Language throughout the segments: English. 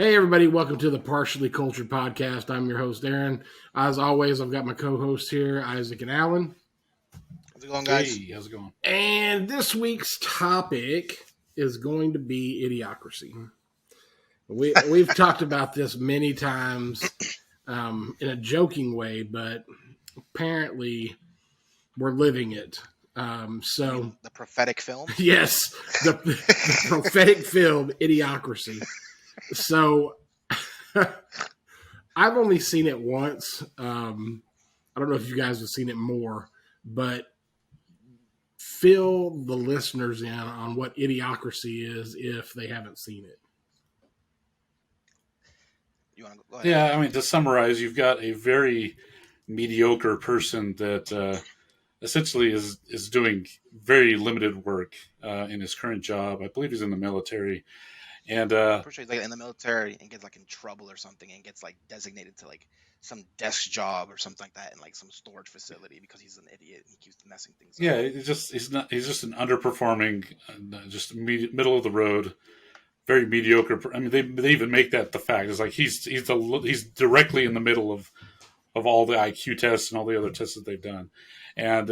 Hey, everybody, welcome to the Partially Cultured Podcast. I'm your host, Aaron. As always, I've got my co hosts here, Isaac and Alan. How's it going, guys? Hey, how's it going? And this week's topic is going to be Idiocracy. We've talked about this many times in a joking way, but apparently we're living it. So, the prophetic film? Yes, the prophetic film, Idiocracy. So, I've only seen it once. I don't know if you guys have seen it more, but fill the listeners in on what Idiocracy is if they haven't seen it. You want to go ahead? Yeah, I mean, to summarize, you've got a very mediocre person that essentially is doing very limited work in his current job. I believe he's in the military, and I'm pretty sure he's like in the military and gets like in trouble or something and gets like designated to like some desk job or something like that in like some storage facility because he's an idiot and he keeps messing things yeah, up. he's just an underperforming, just middle of the road, very mediocre. I mean, they even make that the fact. It's like he's directly in the middle of all the IQ tests and all the other tests that they've done. And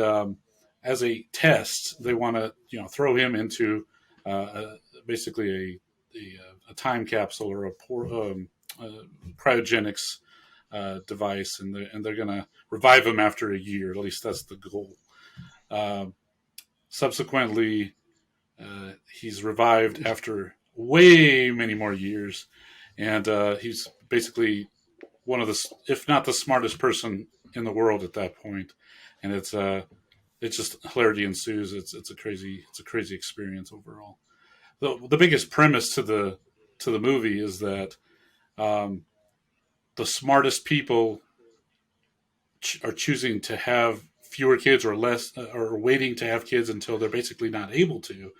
as a test, they want to throw him into basically a time capsule or a cryogenics device, and they're going to revive him after a year. At least that's the goal. Subsequently, he's revived after way many more years, and he's basically one of the, if not the smartest person in the world at that point, and it's just hilarity ensues. It's a crazy experience overall. The biggest premise to the movie is that the smartest people are choosing to have fewer kids or less, or waiting to have kids until they're basically not able to,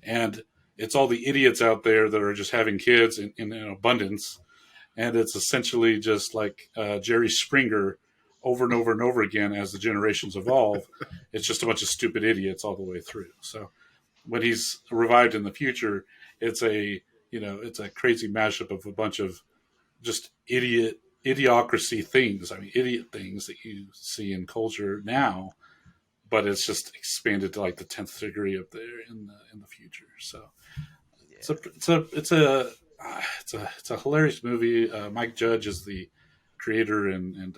and it's all the idiots out there that are just having kids in abundance. And it's essentially just like Jerry Springer over and over and over again as the generations evolve. It's just a bunch of stupid idiots all the way through. So when he's revived in the future, it's a crazy mashup of a bunch of just idiocracy things. I mean, idiot things that you see in culture now, but it's just expanded to like the 10th degree up there in the future. So Yeah. it's a hilarious movie. Mike Judge is the creator and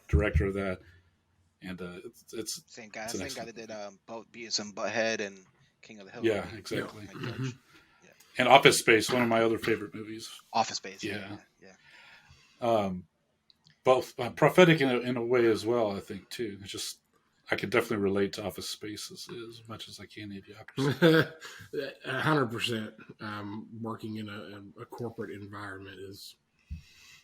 director of that, and it's Same guy. it's an Same guy excellent that did movie. both Beavis and Butthead and King of the Hill. Yeah, Right? exactly. Mike Mm-hmm. Judge. Yeah. And Office Space, one of my other favorite movies. Office Space. Yeah. Yeah. Both prophetic in a way as well. I think too. It's just I could definitely relate to Office Space as much as I can Idiocracy. 100%. Working in a corporate environment is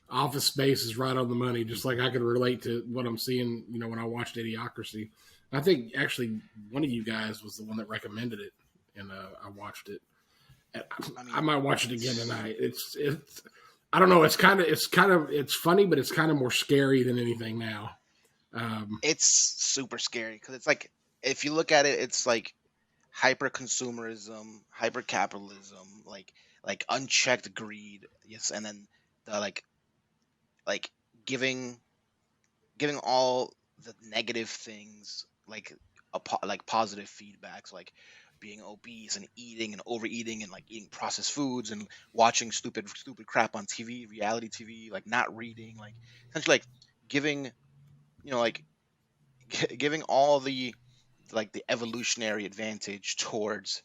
Office Space is right on the money. Just like I could relate to what I'm seeing, when I watched Idiocracy. I think actually one of you guys was the one that recommended it, and I watched it. I might watch it again tonight. It's I don't know. It's funny, but it's kind of more scary than anything now. It's super scary because it's like if you look at it, it's like hyper consumerism, hyper capitalism, like unchecked greed. Yes, and then the like giving all the negative things like like positive feedbacks, like being obese and eating and overeating and like eating processed foods and watching stupid crap on TV, reality TV, like not reading, like essentially like giving like giving all the like the evolutionary advantage towards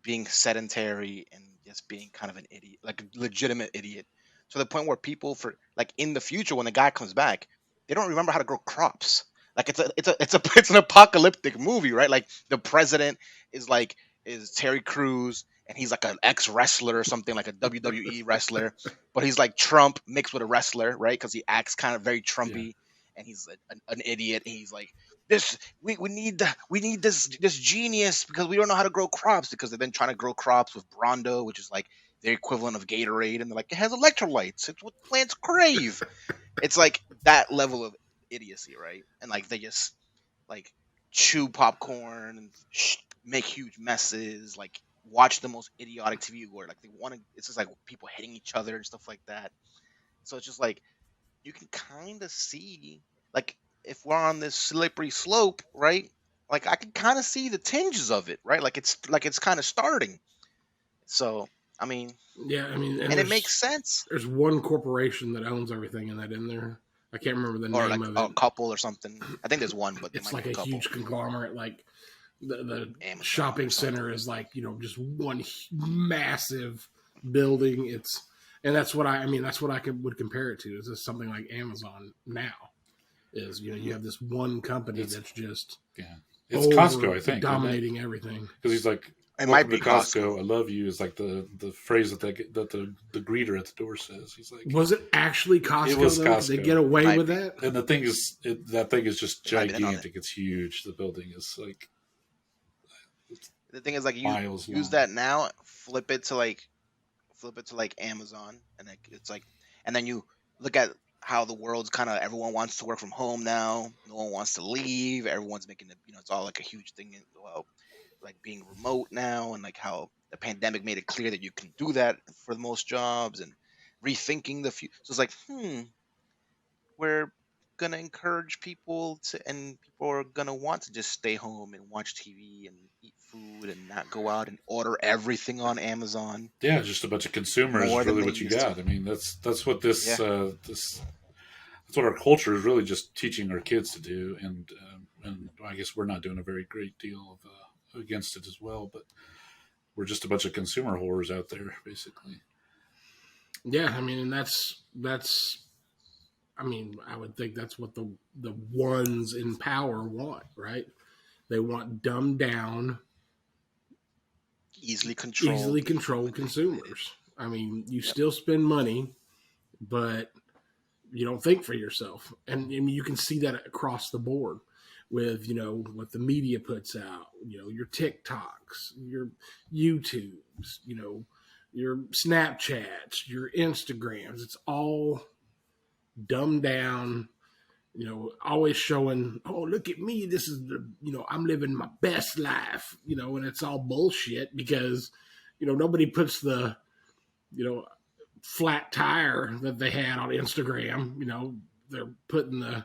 being sedentary and just being kind of an idiot, like a legitimate idiot, to the point where people for like in the future when the guy comes back, they don't remember how to grow crops. Like it's an apocalyptic movie, right? Like the president is like is Terry Crews and he's like an ex wrestler or something, like a WWE wrestler, but he's like Trump mixed with a wrestler, right? Because he acts kind of very Trumpy, and he's an idiot. And he's like, this we need this genius because we don't know how to grow crops, because they've been trying to grow crops with Brondo, which is like the equivalent of Gatorade, and they're like, it has electrolytes. It's what plants crave. It's like that level of idiocy, right? And like they just like chew popcorn and make huge messes, like watch the most idiotic TV where like they want to. It's just like people hitting each other and stuff like that. So it's just like you can kind of see like if we're on this slippery slope, right? Like I can kind of see the tinges of it, right? Like it's kind of starting. So I mean, Yeah, I mean, and and it makes sense. there's one corporation that owns everything in that in there. I can't remember the Or name like of a it. couple or something. I think there's one, but there It's might like be a a couple. huge conglomerate. Like the Amazon shopping or something. center is like just one massive building. And that's what I mean. That's what would compare it to. Is this something like Amazon now? Is you have this one company that's just it's Costco, I think, dominating everything. Because he's like, It "Welcome might be to Costco. Costco. I love you." Is like the phrase that the greeter at the door says. He's like, Was it actually Costco? It was though? Did they Costco. get away Might with be. that? and the thing is, that thing is just It might be that on gigantic. It's huge. The building is like The thing is, like, you miles use long. that now, flip it to like Amazon, and like it's like, and then you look at how the world's kind of everyone wants to work from home now. No one wants to leave. Everyone's making it. It's all like a huge thing. Well, like being remote now, and like how the pandemic made it clear that you can do that for most jobs, and rethinking the future. So it's like, we're gonna encourage people to, and people are gonna want to just stay home and watch TV and eat food and not go out and order everything on Amazon. Yeah, just a bunch of consumers More is than really they what you used to. got. I mean, that's what this Yeah. that's what our culture is really just teaching our kids to do, and I guess we're not doing a very great deal of against it as well. But we're just a bunch of consumer whores out there, basically. Yeah, I mean, and that's. I mean, I would think that's what the ones in power want, right? They want dumbed down, Easily controlled. consumers. I mean, you still spend money, but you don't think for yourself. And I mean, you can see that across the board with, what the media puts out, your TikToks, your YouTubes, your Snapchats, your Instagrams. It's all dumbed down, always showing, oh, look at me. This is I'm living my best life, and it's all bullshit because, nobody puts the, flat tire that they had on Instagram. They're putting the,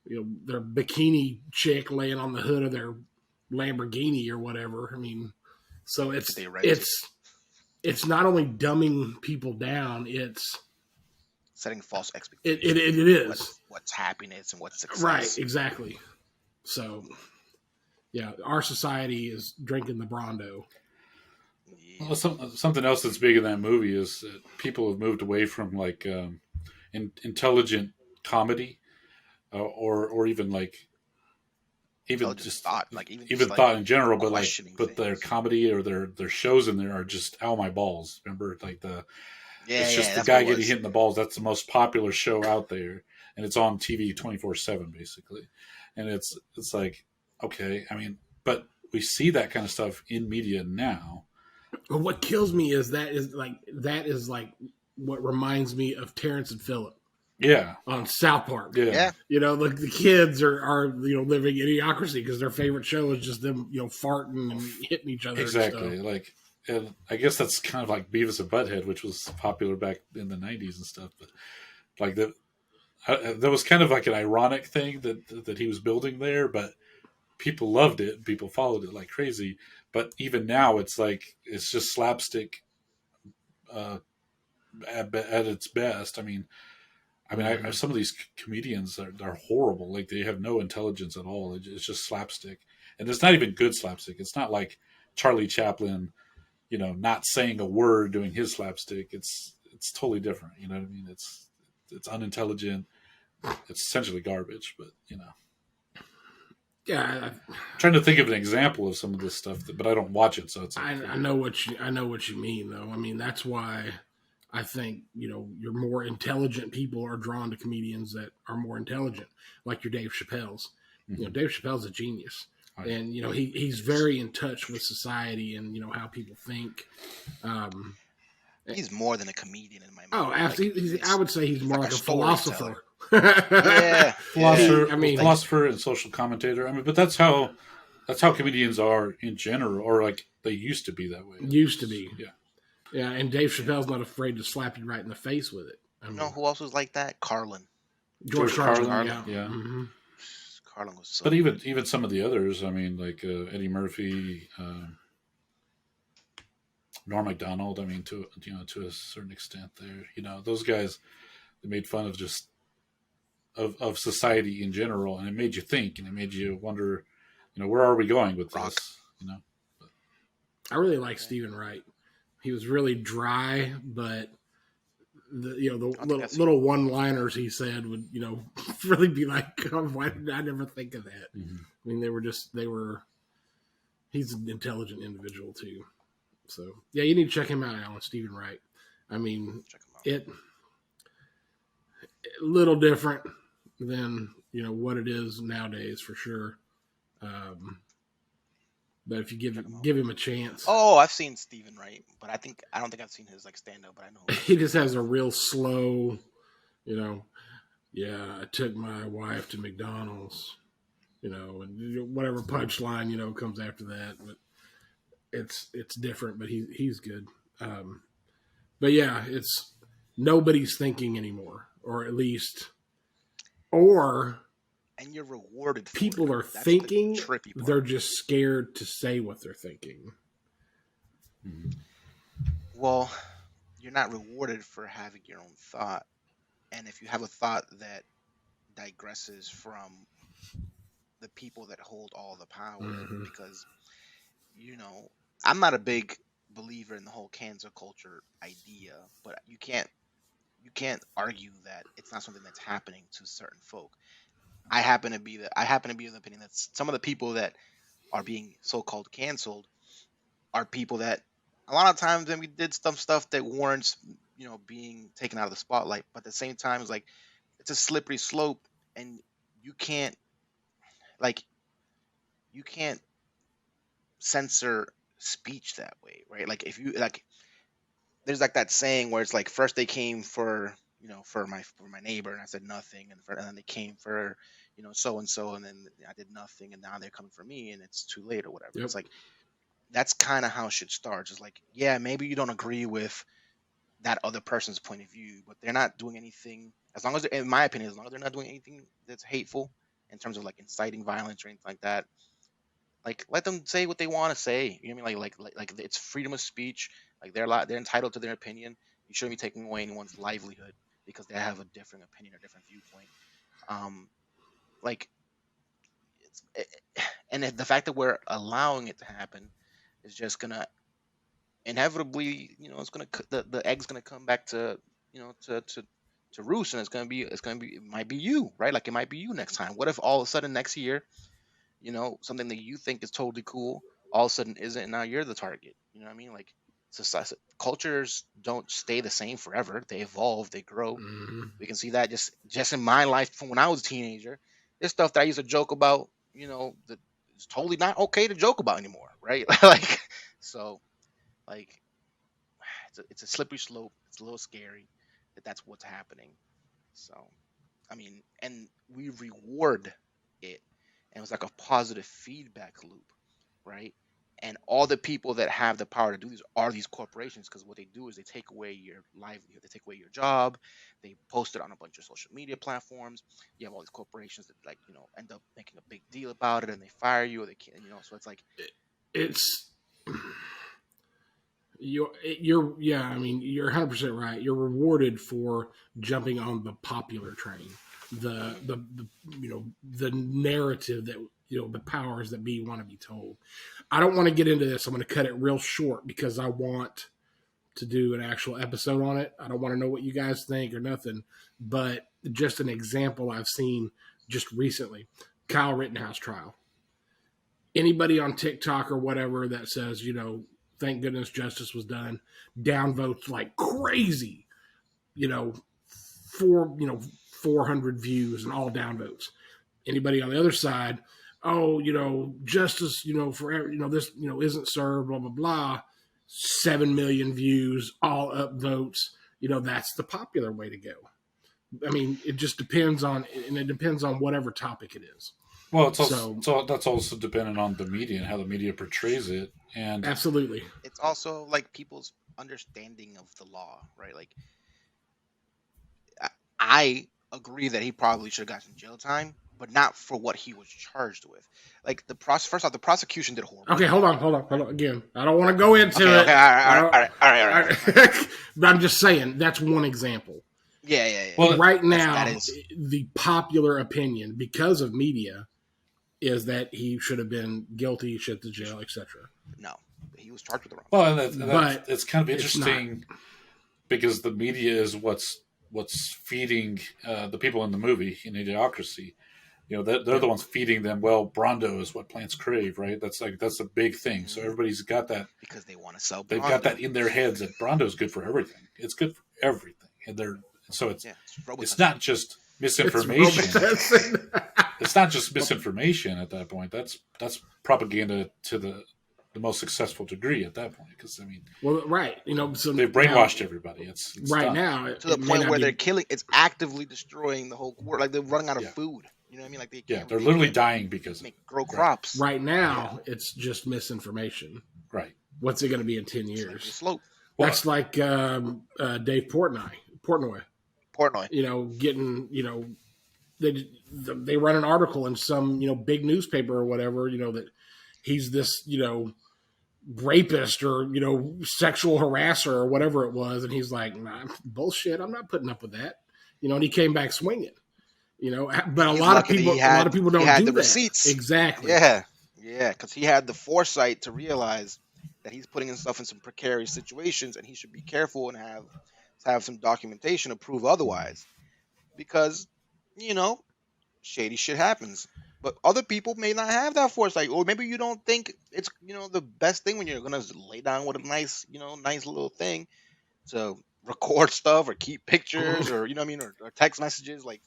their bikini chick laying on the hood of their Lamborghini or whatever. I mean, so it's not only dumbing people down, it's setting false expectations. It is. What's happiness and what's success. Right, exactly. So, yeah, our society is drinking the Brondo. Yeah. Well, something else that's big in that movie is that people have moved away from like intelligent comedy, or even like just thought, like even thought in general, but their things. comedy or their shows in there are just ow my balls. Remember, like it's just the that's guy what it getting was. hit in the balls. That's the most popular show out there, and it's on TV 24/7 basically. And it's like, okay, I mean, but we see that kind of stuff in media now. But what kills me is that is like what reminds me of Terrence and Phillip. Yeah, on South Park. Yeah. Like the kids are living Idiocracy because their favorite show is just them farting and hitting each other. Exactly. Like, and I guess that's kind of like Beavis and Butthead, which was popular back in the 90s and stuff. But like that was kind of like an ironic thing that he was building there, but people loved it and people followed it like crazy. But even now, it's like it's just slapstick at its best. I mean, some of these comedians are horrible. Like they have no intelligence at all. It's just slapstick, and it's not even good slapstick. It's not like Charlie Chaplin, not saying a word doing his slapstick. It's totally different. You know what I mean? It's unintelligent. It's essentially garbage. But Yeah, I'm trying to think of an example of some of this stuff, but I don't watch it, so it's. I know what you mean, though. I mean, that's why I think your more intelligent people are drawn to comedians that are more intelligent, like your Dave Chappelle's. Mm-hmm. Dave Chappelle's a genius, and he's very in touch with society and how people think. He's more than a comedian in my mind. Oh, absolutely. I would say he's more like a philosopher. Yeah. Philosopher, I mean, philosopher and social commentator. I mean, but that's how That's how comedians are in general, or like they used to be that way. Used to be. Yeah. Yeah, and Dave Chappelle's not afraid to slap you right in the face with it. I You mean, know who else was like that? Carlin. George Carlin. Carlin, Carlin. yeah. Yeah. Mm-hmm. Carlin was so But good. even some of the others, I mean, like Eddie Murphy, Norm Macdonald. I mean, to a certain extent, there, those guys, they made fun of just of society in general, and it made you think, and it made you wonder, where are we going with Rock. this? I really like Stephen Wright. He was really dry, but the little one-liners he said would really be like, oh, why did I never think of that? Mm-hmm. I mean, he's an intelligent individual too. So yeah, you need to check him out, Alan. Stephen Wright. I mean, Check him out. it a little different than what it is nowadays for sure. But if you give him a chance, Oh, I've seen Stephen Wright, but I don't think I've seen his like stand up. But I know he just has a real slow, yeah, I took my wife to McDonald's, and whatever punchline comes after that. But it's different, but he's good. But yeah, it's nobody's thinking anymore, or at least, or and you're rewarded for people it. are That's thinking, the trippy part. they're just scared to say what they're thinking. Mm-hmm. Well, you're not rewarded for having your own thought. And if you have a thought that digresses from the people that hold all the power, Mm-hmm. because, I'm not a big believer in the whole cancel culture idea, but you can't argue that it's not something that's happening to certain folk. I happen to be of the opinion that some of the people that are being so-called canceled are people that a lot of times then we did some stuff that warrants being taken out of the spotlight, but at the same time it's like it's a slippery slope, and you can't like you can't censor speech that way, right? Like if you like there's like that saying where it's like first they came for for my neighbor and I said nothing, and then they came for so and so, and then I did nothing, and now they're coming for me and it's too late or whatever. Yep. It's like that's kind of how shit starts. It's like, yeah, maybe you don't agree with that other person's point of view, but they're not doing anything. As long as, in my opinion, as long as they're not doing anything that's hateful in terms of like inciting violence or anything like that, like let them say what they want to say. You know what I mean? Like it's freedom of speech. Like they're entitled to their opinion. You shouldn't be taking away anyone's livelihood because they have a different opinion or different viewpoint. Like and the fact that we're allowing it to happen is just gonna inevitably, it's gonna the egg's gonna come back to to roost, and it might be you, right? Like it might be you next time. What if all of a sudden next year, something that you think is totally cool, all of a sudden isn't, and now you're the target. You know what I mean? Like society, cultures don't stay the same forever. They evolve, they grow. Mm-hmm. We can see that just in my life from when I was a teenager. There's stuff that I used to joke about, that it's totally not okay to joke about anymore, right? Like so. Like it's a slippery slope. It's a little scary that's what's happening. So, I mean, and we reward it, and it's like a positive feedback loop, right? And all the people that have the power to do this are these corporations, because what they do is they take away your livelihood, they take away your job, they post it on a bunch of social media platforms. You have all these corporations that end up making a big deal about it, and they fire you, or they can't, So it's like it's. You're yeah, I mean, you're 100% right. You're rewarded for jumping on the popular train, the the narrative that the powers that be want to be told. I don't want to get into this. I'm going to cut it real short because I want to do an actual episode on it. I don't want to know what you guys think or nothing, but just an example I've seen just recently: Kyle Rittenhouse trial. Anybody on TikTok or whatever that says, thank goodness justice was done, downvotes like crazy, you know, 400 views and all downvotes. Anybody on the other side, oh, justice, for this, isn't served, blah blah blah. 7 million views, all upvotes. That's the popular way to go. I mean, it just depends on, and it depends on whatever topic it is. Well, it's also, So so that's also dependent on the media and how the media portrays it. And absolutely. It's also like people's understanding of the law, right? Like I agree that he probably should have got some jail time, but not for what he was charged with. Like first off, the prosecution did a horrible Okay, job. hold on. Again, I don't want to go into Okay, it. okay, all right, I all right, don't, all right, all right, all right, all right. but I'm just saying that's one example. well, Right That now, is the popular opinion, because of media, is that he should have been guilty, shit to jail, etc. no. He was charged with the wrong well, thing. and that's But it's kind of it's not. interesting because the media is what's feeding the people in the movie in Idiocracy. You know, they're the ones feeding them. Well, Brondo is what plants crave, right? That's a big thing. So Mhm. everybody's got that. Because they want to sell They've got that Brondo. in their heads that Brondo is good for everything. It's good for everything, and they're so Yeah, it's not just It's misinformation. Robitussin. It's not just misinformation at that point. That's propaganda to the most successful degree at that point. Because I mean, Well, right. So they've brainwashed everybody. It's right done. now, to the it may point not where be. they're killing. It's actively destroying the whole world. Like they're running out of Yeah. food. You know what I mean? Like they Yeah, can't. they're They literally can't dying because of it. grow Right. crops. Right now, it's just misinformation. Right. What's it going to be in 10 It's like the years? slope. Well, That's like Dave Portnoy. Portnoy. Getting they run an article in some big newspaper or whatever that he's this rapist or sexual harasser or whatever it was, and he's like, nah, bullshit, I'm not putting up with that, and he came back swinging, but He's a lot of lucky that people he don't had do the that. receipts. Exactly. Yeah, because he had the foresight to realize that he's putting himself in some precarious situations, and he should be careful and have some documentation to prove otherwise. Because shady shit happens. But other people may not have that foresight, or maybe you don't think it's the best thing when you're gonna lay down with a nice little thing to record stuff or keep pictures or you know what I mean or text messages. Like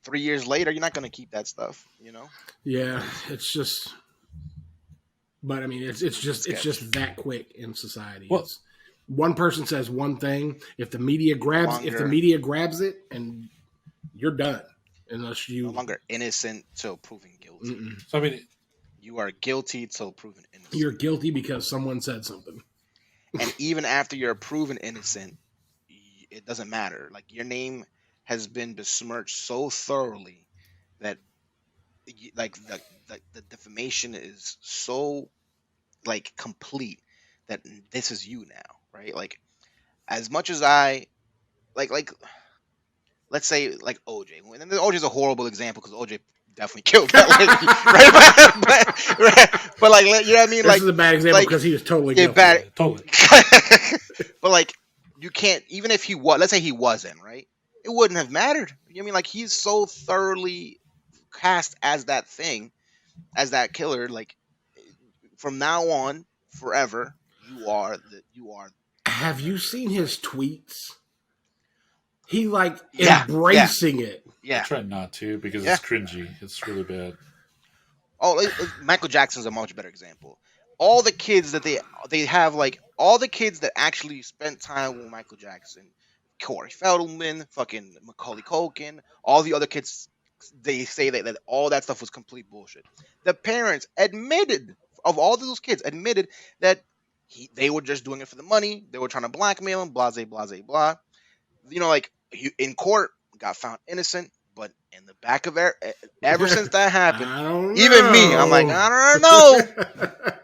3 years later, you're not gonna keep that stuff. Yeah, it's just, but I mean, it's Sketch. just that quick in society. Well- It's one person says one thing, if the media grabs it, and you're done, unless no you. longer innocent till proven guilty. so I mean, You are guilty till proven innocent. You're guilty because someone said something. And even after you're proven innocent, it doesn't matter. Like your name has been besmirched so thoroughly that like the defamation is so like complete that this is you now, right? Like as much as I like let's say like OJ. And OJ is a horrible example because OJ definitely killed that lady, right? But like you know what I mean? This Like is a bad example like because he was totally yeah, guilty. bad. totally. But like you can't even if he was let's say he wasn't, right? It wouldn't have mattered. You know what I mean? Like he's so thoroughly cast as that thing, as that killer, like from now on, forever, you are Have you seen his tweets? He like Yeah, embracing it. I yeah. try not to because Yeah. it's cringy. It's really bad. Oh, Michael Jackson's a much better example. All the kids that they have, like all the kids that actually spent time with Michael Jackson, Corey Feldman, fucking Macaulay Culkin, all the other kids, they say that all that stuff was complete bullshit. The parents admitted of all those kids admitted that they were just doing it for the money. They were trying to blackmail him. Blah blah blah blah. Like in court, got found innocent, but in the back of ever since that happened, I don't even me, I'm like, know. I don't know.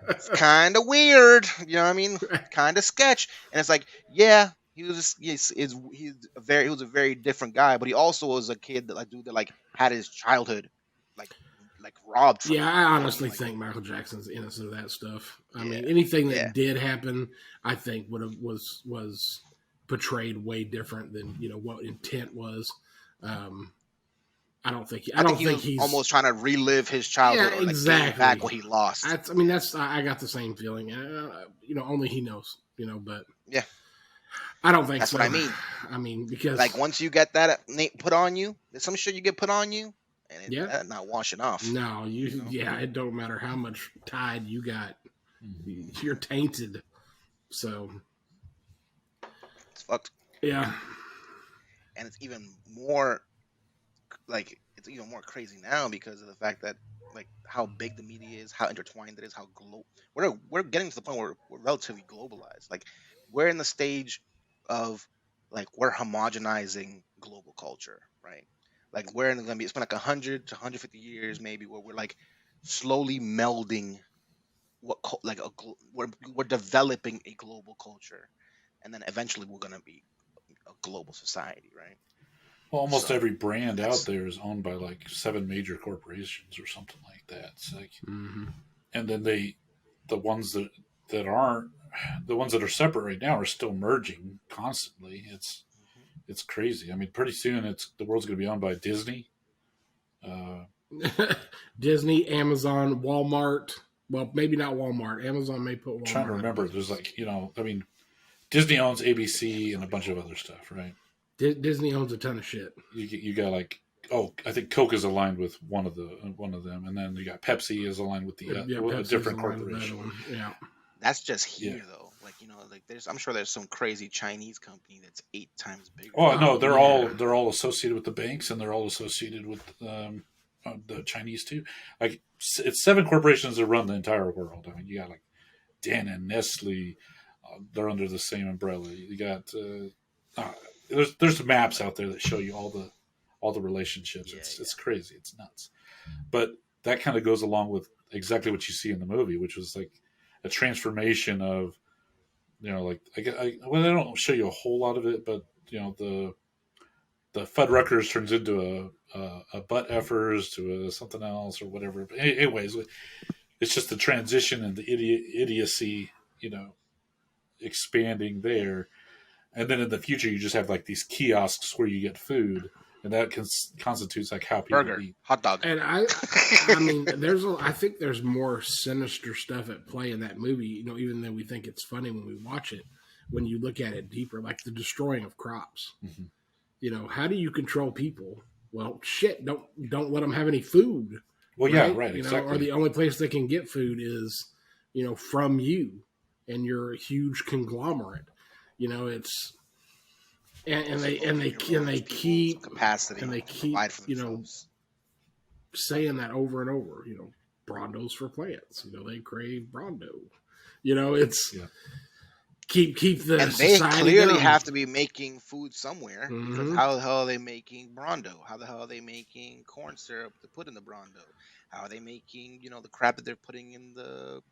It's kind of weird, you know what I mean? Kind of sketch. And it's like, yeah, he was he was a very different guy, but he also was a kid that like had his childhood like robbed from him. Yeah, I honestly Like, think Michael Jackson's innocent of that stuff. I mean, Yeah, anything that yeah. did happen, I think was portrayed way different than what intent was. I don't think I think he's he was almost trying to relive his childhood, or like exactly. gain back what he lost. I mean, I got the same feeling. Only he knows. But Yeah. I don't think That's so. what I mean. I mean, because Like once you get that put on you, there's some shit you get put on you, and Yeah. not washing off. no, know? it don't matter how much tide you got, you're tainted. So It's fucked. yeah, And it's even more like it's even more crazy now because of the fact that like how big the media is, how intertwined it is, how we're getting to the point where we're relatively globalized. Like we're in the stage of like we're homogenizing global culture, right? Like we're going to be it's been like 100 to 150 years maybe where we're like slowly melding we're developing a global culture, and then eventually we're going to be a global society, right? Well, almost So every brand out that's there is owned by like 7 major corporations or something like that. It's like, Mm-hmm. and then the ones that aren't, the ones that are separate right now are still merging constantly. Mhm. It's crazy. I mean, pretty soon the world's going to be owned by Disney. Uh, Disney, Amazon, Walmart. Well, maybe not Walmart. Amazon may put trying to Walmart out of remember, there's business. like, I mean, Disney owns ABC and a Amazon be bunch of all other over. stuff, right? Disney owns a ton of shit. You got like, oh, I think Coke is aligned with one of them, and then you got Pepsi is aligned with Yeah, a Pepsi's the different line with the other corporation. one. Yeah. That's just Yeah. here though. Like like I'm sure there's some crazy Chinese company that's 8 times bigger. Oh no, Oh yeah. they're all associated with the banks, and they're all associated with the Chinese too. Like it's 7 corporations that run the entire world. I mean, you got like Danone, Nestle, they're under the same umbrella. You got there's maps out there that show you all the relationships. Yeah, It's crazy. It's nuts. But that kind of goes along with exactly what you see in the movie, which was like a transformation of like well, they don't show you a whole lot of it, but the Fuddruckers turns into a butt effers to a something else or whatever. But anyways, it's just the transition and the idiocy, expanding yeah. there. And then in the future, you just have like these kiosks where you get food, and that constitutes like how people Burger, eat. hot dog. And I mean, I think there's more sinister stuff at play in that movie. Even though we think it's funny when we watch it, when you look at it deeper, like the destroying of crops. Mm-hmm. How do you control people? Well, shit, don't let them have any food, Well, yeah, right? right, Or exactly. the only place they can get food is, from you and your huge conglomerate. It's and they and Slowly they and they erodes people's keep capacity and they to keep provide for themselves. saying that over and over. Brondos for plants. They crave Brondo. It's Yeah. keep the And they society clearly dumb. have to be making food somewhere because Mm-hmm. how the hell are they making Brondo? How the hell are they making corn syrup to put in the Brondo? How are they making, the crap that they're putting in the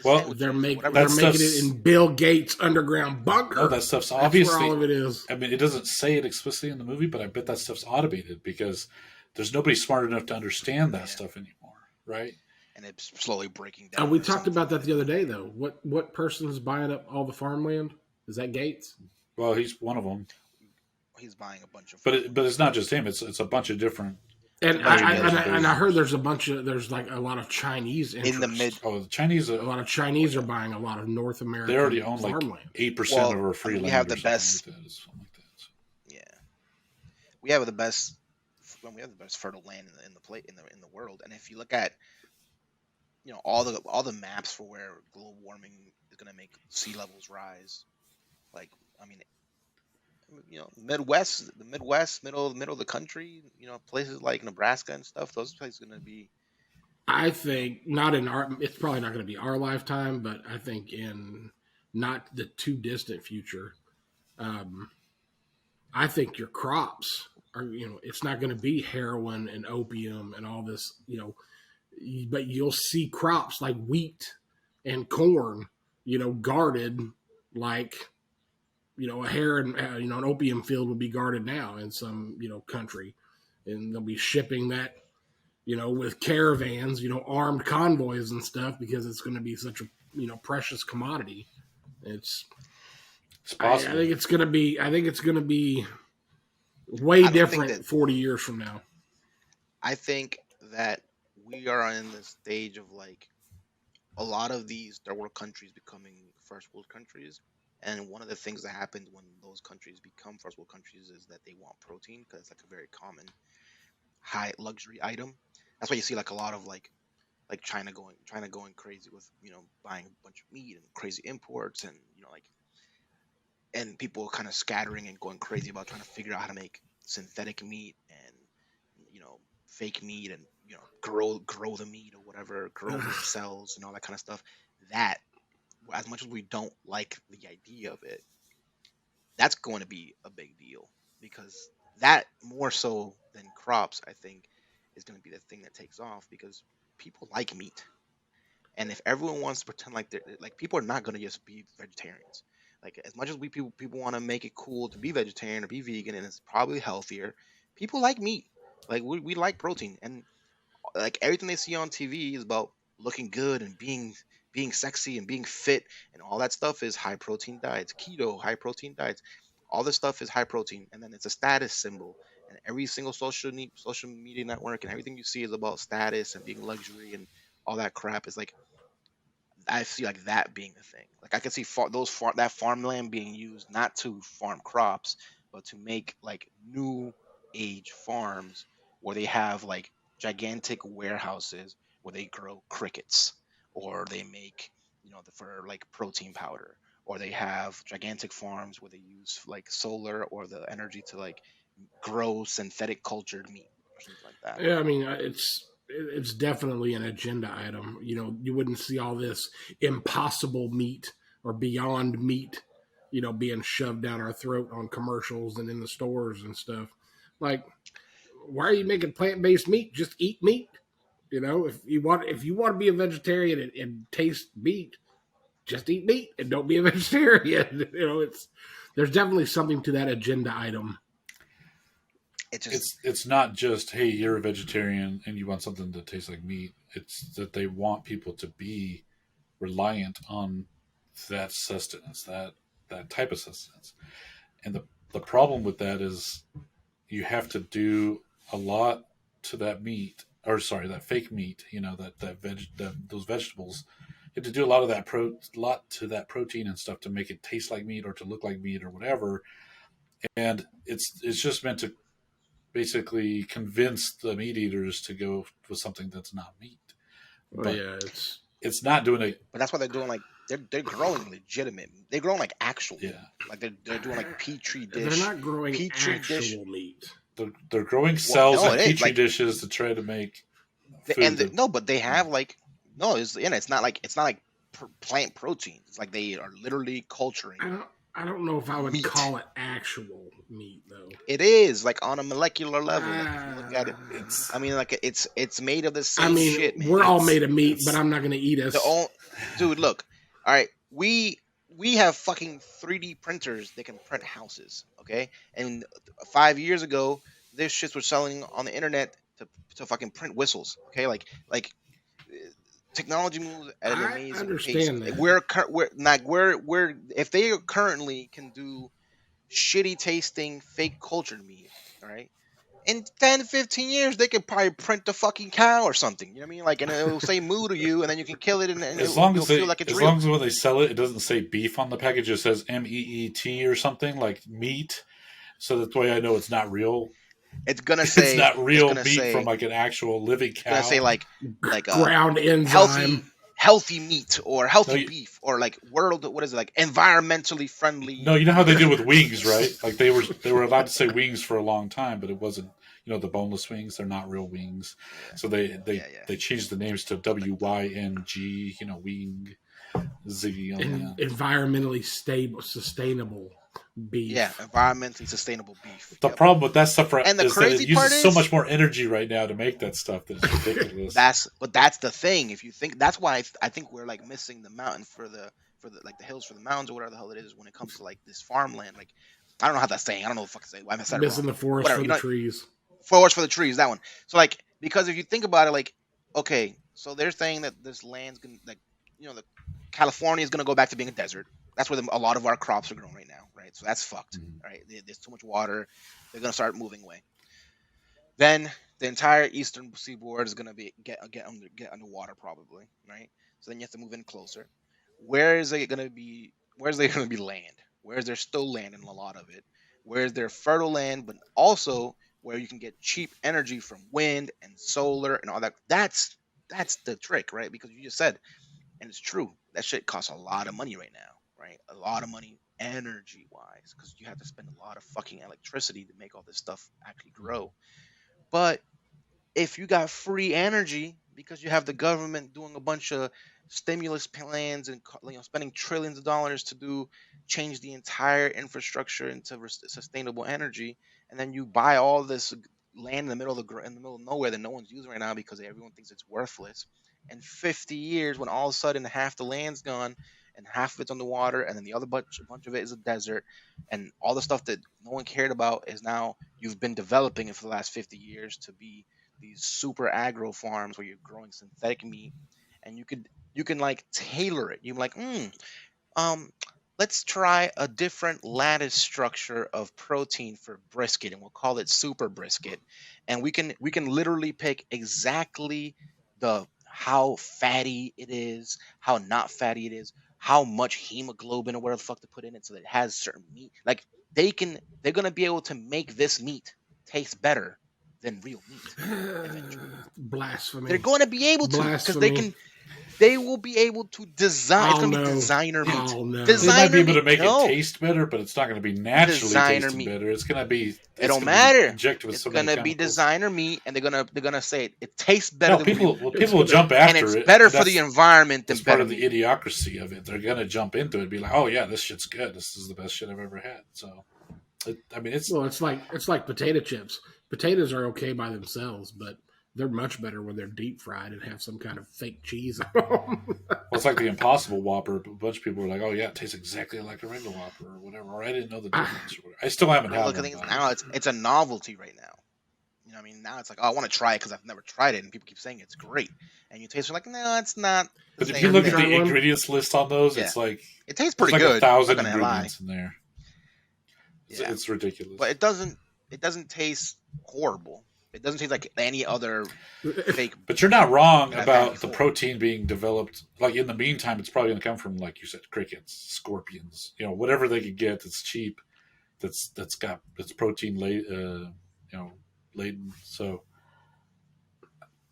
Well, sandwiches or whatever They're that they're making making? it stuff's in Bill Gates' underground no, bunker. that stuff's That's where all obviously. of it is. I mean, it doesn't say it explicitly in the movie, but I bet that stuff's automated because there's nobody smart enough to understand that Yeah. stuff anymore, right? And it's slowly breaking And down we or talked something about that like the other that. day, though. What person's buying up all the farmland? Is that Gates? Well, he's one of them, He's buying a bunch of but farmland. it's not just him. It's a bunch of different. It's a And bunch of I heard billionaires. there's like a lot of Chinese In the mid, interest. Oh, the Chinese. A lot of oh Chinese are yeah. buying a lot of North They already American own like farmland. 8% of Well, our I free mean, we have land or the something like best. that. It's something like that. So, Yeah, we have the best. Well, we have the best fertile land in the plate in the world. And if you look at all the maps for where global warming is going to make sea levels rise, like I mean, the Midwest, middle of the country, places like Nebraska and stuff, those places are going to be, I you know, think not in our. It's probably not going to be our lifetime, but I think in not the too distant future, um, I think your crops are. It's not going to be heroin and opium and all this. But you'll see crops like wheat and corn. Guarded like a heroin. An opium field would be guarded now in some country, and they'll be shipping that with caravans, armed convoys and stuff because it's going to be such a precious commodity. It's it's I possible. think it's going to be way I don't think that different 40 years from now. I think that we are in the stage of like a lot of these third world countries becoming first world countries. And one of the things that happens when those countries become first world countries is that they want protein because it's like a very common high luxury item. That's why you see like a lot of like China going crazy with buying a bunch of meat and crazy imports and like and people kind of scattering and going crazy about trying to figure out how to make synthetic meat and fake meat and grow the meat or whatever, grow more cells and all that kind of stuff. That, as much as we don't like the idea of it, that's going to be a big deal, because that, more so than crops, I think, is going to be the thing that takes off, because people like meat. And if everyone wants to pretend like they're like, people are not going to just be vegetarians. Like, as much as people want to make it cool to be vegetarian or be vegan, and it's probably healthier, people like meat. Like, we like protein, and like everything they see on TV is about looking good and being sexy and being fit, and all that stuff is high protein diets, keto, high protein diets. All this stuff is high protein, and then it's a status symbol. And every single social media network and everything you see is about status and being luxury and all that crap. Is like, I see like that being the thing. Like, I can see that farmland being used not to farm crops, but to make like new age farms where they have like gigantic warehouses where they grow crickets, or they make, for like protein powder, or they have gigantic farms where they use like solar or the energy to like grow synthetic cultured meat or something like that. Yeah, I mean, it's definitely an agenda item. You wouldn't see all this impossible meat or beyond meat, being shoved down our throat on commercials and in the stores and stuff. Like, why are you making plant based meat? Just eat meat. If you want to be a vegetarian and taste meat, just eat meat and don't be a vegetarian. It's there's definitely something to that agenda item. It just It's not just, hey, you're a vegetarian and you want something that tastes like meat. It's that they want people to be reliant on that sustenance, that type of sustenance. And the problem with that is you have to do a lot to that meat, or sorry, that fake meat. Those vegetables. You have to do a lot of lot to that protein and stuff to make it taste like meat or to look like meat or whatever. And it's just meant to basically convince the meat eaters to go with something that's not meat. Well, But yeah, it's it's not doing it. But that's why they're doing like, they're growing legitimate. They're growing like actual meat. Yeah, Like, they're doing like they're not growing petri dish. actual meat. they're growing Well, cells no, in it is petri like, dishes to try to make food that. no, but they have like, no, it's not like plant proteins. It's like they are literally culturing I don't. I don't know if I would meat. call it actual meat though. It is like on a molecular level. Like, if you look at it, It's I mean, like, it's made of the I same mean, shit, man. we're all It's made of meat, but it's I'm not going to eat the us. own dude. Look, all right, we have fucking 3D printers that can print houses. Okay, and 5 years ago, this shits were selling on the internet to fucking print whistles. Okay, like uh, technology moves at an I amazing pace. understand that. We're if they currently can do shitty tasting fake cultured meat, all right, in 10 to 15 years they could probably print the fucking cow or something, you know what I mean, like, and it'll say moo to you, and then you can kill it, and as long you'll as feel like it's as real. long as when they sell it, it doesn't say beef on the package. It says MEET or something like meat. So that's why I know it's not real. It's gonna It's say not it's real gonna meat from say like an actual living it's gonna say cow. like Ground healthy enzyme. healthy meat, or No, healthy beef, or like world, what is it, like environmentally friendly no, you know how they beef. do with wings, right? Like they were allowed to say wings for a long time, but it wasn't. The boneless wings, they're not real wings. Yeah, So they they yeah, yeah. they changed the names to Like the WYNG. Wing Z. Environmentally stable, sustainable Yeah, beef. environmentally sustainable beef. The Yep. problem with that stuff And the is that it crazy part uses so is, much more energy right now to make that stuff that it's ridiculous. that's the thing. If you think, that's why I think we're like missing the mountain for the like the hills for the mountains, or whatever the hell it is, when it comes to like this farmland. Like, I don't know how that's saying. I don't know what the fuck to say. I said it Missing wrong. the forest Whatever. for the trees. Forest for the trees. That one. So like, because if you think about it, like, okay, so they're saying that this land's gonna, like, the California is gonna go back to being a desert. That's where a lot of our crops are grown right now, right? So that's fucked. Mhm. Right? There's too much water. They're gonna start moving away. Then the entire eastern seaboard is gonna get underwater probably, right? So then you have to move in closer. Where is it gonna be? Where's there gonna be land? Where is there still land in a lot of it? Where is there fertile land, but also where you can get cheap energy from wind and solar and all that? That's the trick, right? Because you just said, and it's true, that shit costs a lot of money right now, right? A lot of money energy wise, because you have to spend a lot of fucking electricity to make all this stuff actually grow. But if you got free energy because you have the government doing a bunch of stimulus plans and spending trillions of dollars to do change the entire infrastructure into sustainable energy, and then you buy all this land in the middle of in the middle of nowhere that no one's using right now because everyone thinks it's worthless. In 50 years, when all of a sudden half the land's gone and half of it's underwater, and then the other bunch of it is a desert, and all the stuff that no one cared about is now you've been developing it for the last 50 years to be these super agro farms where you're growing synthetic meat, and you can like tailor it. You're like, um, let's try a different lattice structure of protein for brisket, and we'll call it super brisket. And we can literally pick exactly the how fatty it is, how not fatty it is, how much hemoglobin or whatever the fuck to put in it, so that it has certain meat. Like they're gonna be able to make this meat taste better than real meat eventually. Blasphemy. They're going to be able to because Blasphemy. they will be able to design. It's Oh, going to be no. designer meat. Oh, no. They might Designer be able to meat. make No. it taste better, but it's not going to be naturally Designer tasting meat. better. It's going to be. It don't matter. Injected with It's so going many to be chemicals. designer meat, and they're gonna say it tastes better No, than real people meat. will jump And after it's it. better and for the environment than That's part better of the meat. idiocracy of it. They're going to jump into it and be like, "Oh yeah, this shit's good. This is the best shit I've ever had." So, it's Well, it's like potato chips. Potatoes are okay by themselves, but they're much better when they're deep fried and have some kind of fake cheese on them. well, it's like the Impossible Whopper. A bunch of people were like, "Oh yeah, it tastes exactly like a regular Whopper or whatever." Or I didn't know the difference. Or whatever. I still haven't had Look, I one. think but- now it's a novelty right now. You know what I mean? Now it's like, oh, I want to try it because I've never tried it, and people keep saying it's great. And you taste it, like, no, it's not. But the if same you look at thing. the ingredients list on those, Yeah. it's like It tastes there's pretty like good. 1,000 I'm not gonna lie. ingredients in there. Yeah. It's ridiculous. But it doesn't taste horrible. It doesn't taste like any other fake. But you're not wrong that I've had about the before. protein being developed. Like in the meantime, it's probably going to come from, like you said, crickets, scorpions, whatever they could get that's cheap, that's protein laden. So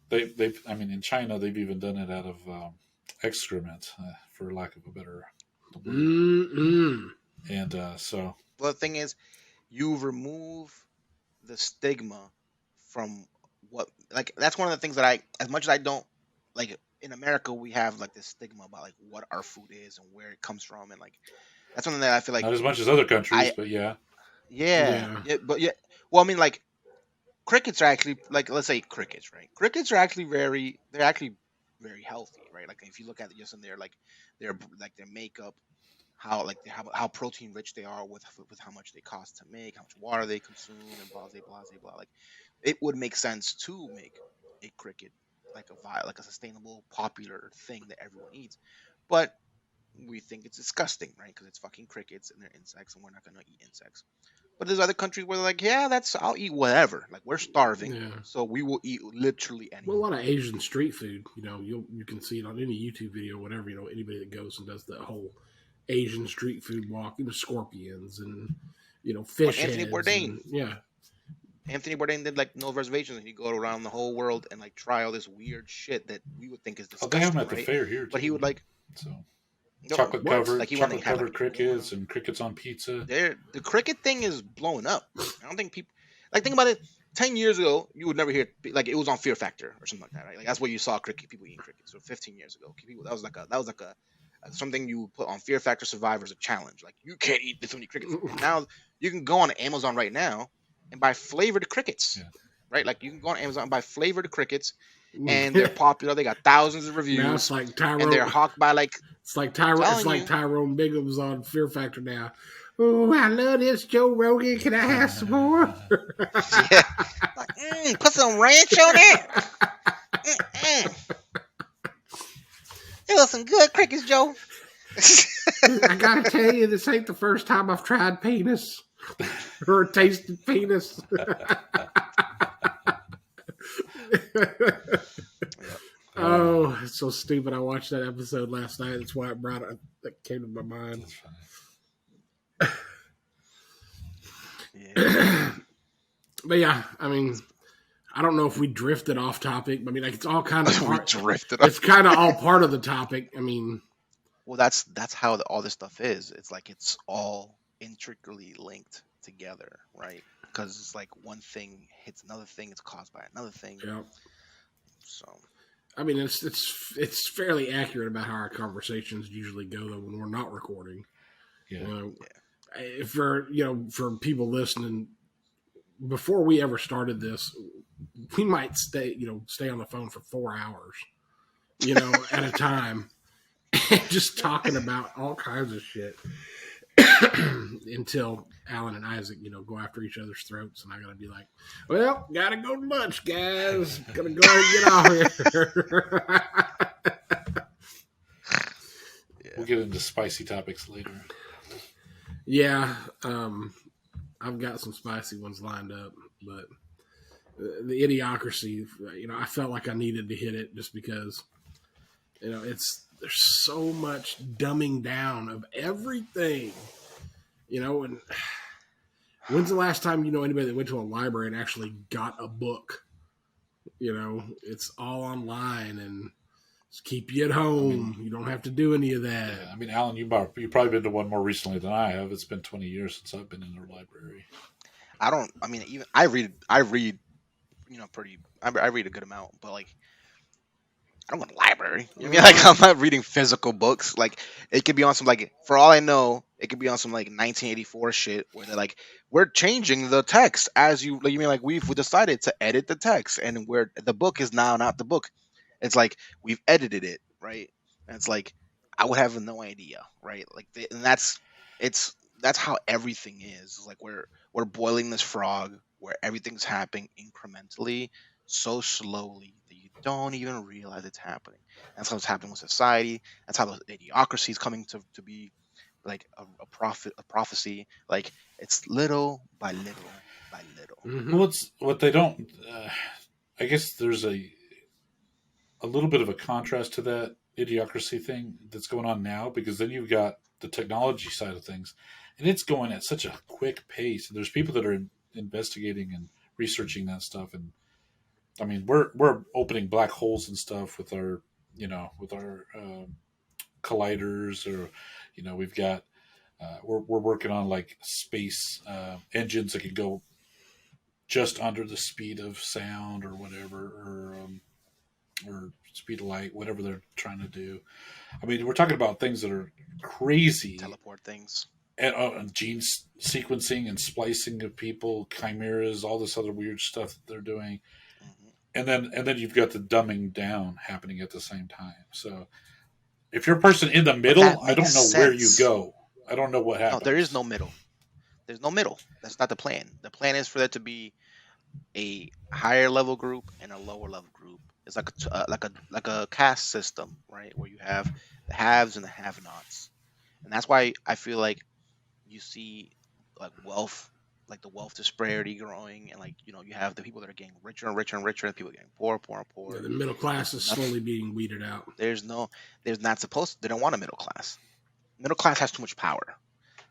they've I mean, in China they've even done it out of excrement, for lack of a better word. Mm-mm. And so Well, the thing is, you remove the stigma from what, like, that's one of the things that as much as I don't like, in America we have like this stigma about like what our food is and where it comes from, and like that's something that I feel like not as much as other countries, I- but yeah. yeah, but yeah. Well, I mean, like, crickets are actually, like, let's say crickets, right? Crickets are actually they're actually very healthy, right? Like if you look at it just in their their makeup, how protein rich they are with how much they cost to make, how much water they consume, and blah blah blah blah. Like, it would make sense to make a cricket like a sustainable, popular thing that everyone eats, but we think it's disgusting, right? Because it's fucking crickets and they're insects, and we're not gonna eat insects. But there's other countries where they're like, yeah, I'll eat whatever. Like, we're starving, Yeah. so we will eat literally anything. Well, a lot of Asian street food, you can see it on any YouTube video, whatever, anybody that goes and does the whole Asian street food walk, scorpions and, fish Anthony heads. Bourdain. And, yeah. Anthony Bourdain did like no reservations, and he'd go around the whole world and like try all this weird shit that we would think is Oh, disgusting. they have them at the right? fair here too. But he would like So no, chocolate what? covered, Like, he went chocolate and had, covered like, crickets and crickets on pizza. the cricket thing is blowing up. I don't think people think about it. 10 years ago, you would never hear, like, it was on Fear Factor or something like that, right? Like, that's where you saw people eating crickets. So 15 years ago, that was like a something you would put on Fear Factor Survivor as a challenge. Like, you can't eat this many crickets. And now you can go on Amazon right now and buy flavored crickets. Yeah. Right? Like, you can go on Amazon and buy flavored crickets, and they're popular. They got thousands of reviews. Now it's like Tyrone. And they're hawked by like It's like Tyrone Bigum's on Fear Factor now. Oh, I love this Joe Rogan. Can I have some more? yeah. Like, put some ranch on it. It was some good crickets, Joe. I gotta tell you, this ain't the first time I've tried penis or tasted penis. Oh, it's so stupid. I watched that episode last night. That's why that came to my mind. That's funny. Yeah. But yeah, I mean, I don't know if we drifted off topic. I mean, like, it's all kind of We drifted. it's kind of all part of the topic. I mean, Well, that's how all this stuff is. It's like it's all intricately linked together, right? because it's like one thing hits another thing, it's caused by another thing. Yeah. So I mean, it's fairly accurate about how our conversations usually go though when we're not recording. Yeah. You know, yeah, for people listening, before we ever started this, we might stay on the phone for 4 hours, at a time, just talking about all kinds of shit until Alan and Isaac, go after each other's throats, and I gotta be like, well, gotta go to lunch, guys. Gotta go ahead and get off here. We'll yeah. get into spicy topics later. Yeah, I've got some spicy ones lined up, but the Idiocracy, I felt like I needed to hit it just because, there's so much dumbing down of everything, and when's the last time anybody that went to a library and actually got a book? It's all online and just keep you at home. You don't have to do any of that. Yeah, I mean, Alan, you've probably been to one more recently than I have. It's been 20 years since I've been in a library. I don't. I mean, even I read. I read a good amount, but like I don't go to the library. You know what I mean? Like I'm not reading physical books. Like it could be on some like for all I know, it could be on some like 1984 shit where they're like, we're changing the text as you like, you mean like we decided to edit the text and where the book is now not the book. It's like we've edited it, right? And it's like I would have no idea, right? Like and it's that's how everything is. It's like we're boiling this frog where everything's happening incrementally so slowly that you don't even realize it's happening. That's what's happening with society. That's how the idiocracy is coming to be like a prophecy. Like it's little by little by little. Mm-hmm. Well, it's what they don't. I guess there's a little bit of a contrast to that idiocracy thing that's going on now, because then you've got the technology side of things, and it's going at such a quick pace. There's people that are investigating and researching that stuff, and I mean, we're opening black holes and stuff with our, with our colliders, or we've got we're working on like space engines that can go just under the speed of sound or whatever, or speed of light, whatever they're trying to do. I mean, we're talking about things that are crazy, Teleport things. and gene sequencing and splicing of people, chimeras, all this other weird stuff that they're doing. Hmm. And then you've got the dumbing down happening at the same time. So if you're a person in the But middle, that I makes don't know where you sense. go. I don't know what No, there is happens. no middle. There's no middle. That's not the plan. The plan is for there to be a higher level group and a lower level group. It's like a caste system, right? Where you have the haves and the have-nots, and that's why I feel like you see like wealth, like the wealth disparity growing, and like you have the people that are getting richer and richer and richer, and people getting poorer, poorer, and Yeah, poorer. the middle class is Nothing. slowly being weeded out. There's no. There's not supposed. They don't want a middle class. Middle class has too much power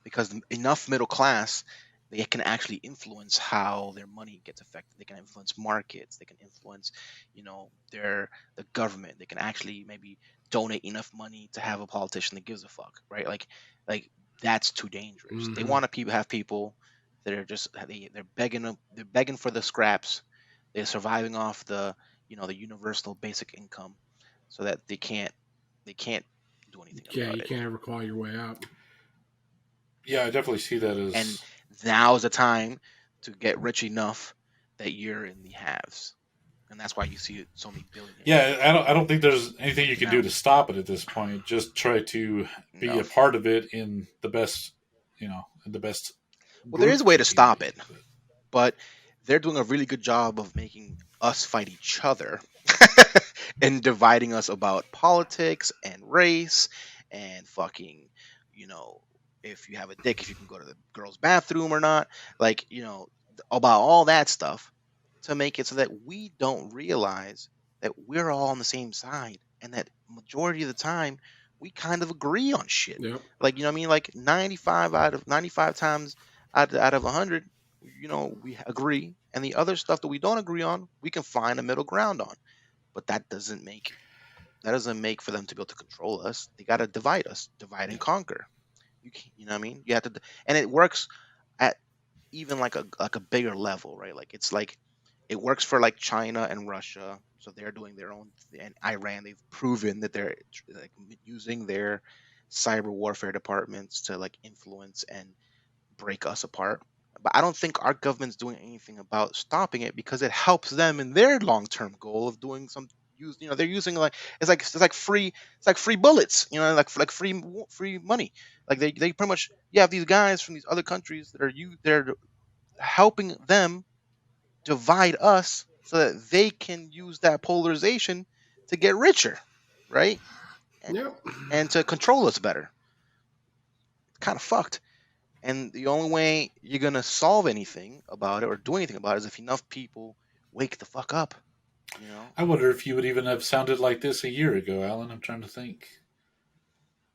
because enough middle class they can actually influence how their money gets affected. They can influence markets. They can influence, the government. They can actually maybe donate enough money to have a politician that gives a fuck, right? Like that's too dangerous. They Mm-hmm. want to have people that are just they're begging for the scraps. They're surviving off the universal basic income, so that they can't do anything Yeah, about you it. can't ever claw your way out. Yeah, I definitely see that And as now's the time to get rich enough that you're in the haves, and that's why you see so many billionaires yeah. I don't think there's anything you can do now. to stop it at this point. Just try to be No, a part of it in the best, in the best well, there group is a way that to can stop be. it, but they're doing a really good job of making us fight each other and dividing us about politics and race and fucking, you know, if you have a dick, if you can go to the girl's bathroom or not, like, about all that stuff to make it so that we don't realize that we're all on the same side and that majority of the time we kind of agree on shit. Yep. Like, what I mean? Like 95 out of 95 times out of 100, we agree. And the other stuff that we don't agree on, we can find a middle ground on. But that doesn't make for them to be able to control us. They got to divide us, divide Yeah. and conquer. You know what I mean? You have to, and it works at even like a bigger level, right? Like it's like it works for like China and Russia, so they're doing their own, and Iran, they've proven that they're like using their cyber warfare departments to like influence and break us apart. But I don't think our government's doing anything about stopping it because it helps them in their long-term goal of doing some use. They're using like it's like free bullets. Like free money. Like they pretty much, you have these guys from these other countries that are they're helping them divide us so that they can use that polarization to get richer, right? And Yep. and to control us better. It's kind of fucked. And the only way you're gonna solve anything about it or do anything about it is if enough people wake the fuck up. You know? I wonder if you would even have sounded like this a year ago, Alan. I'm trying to think.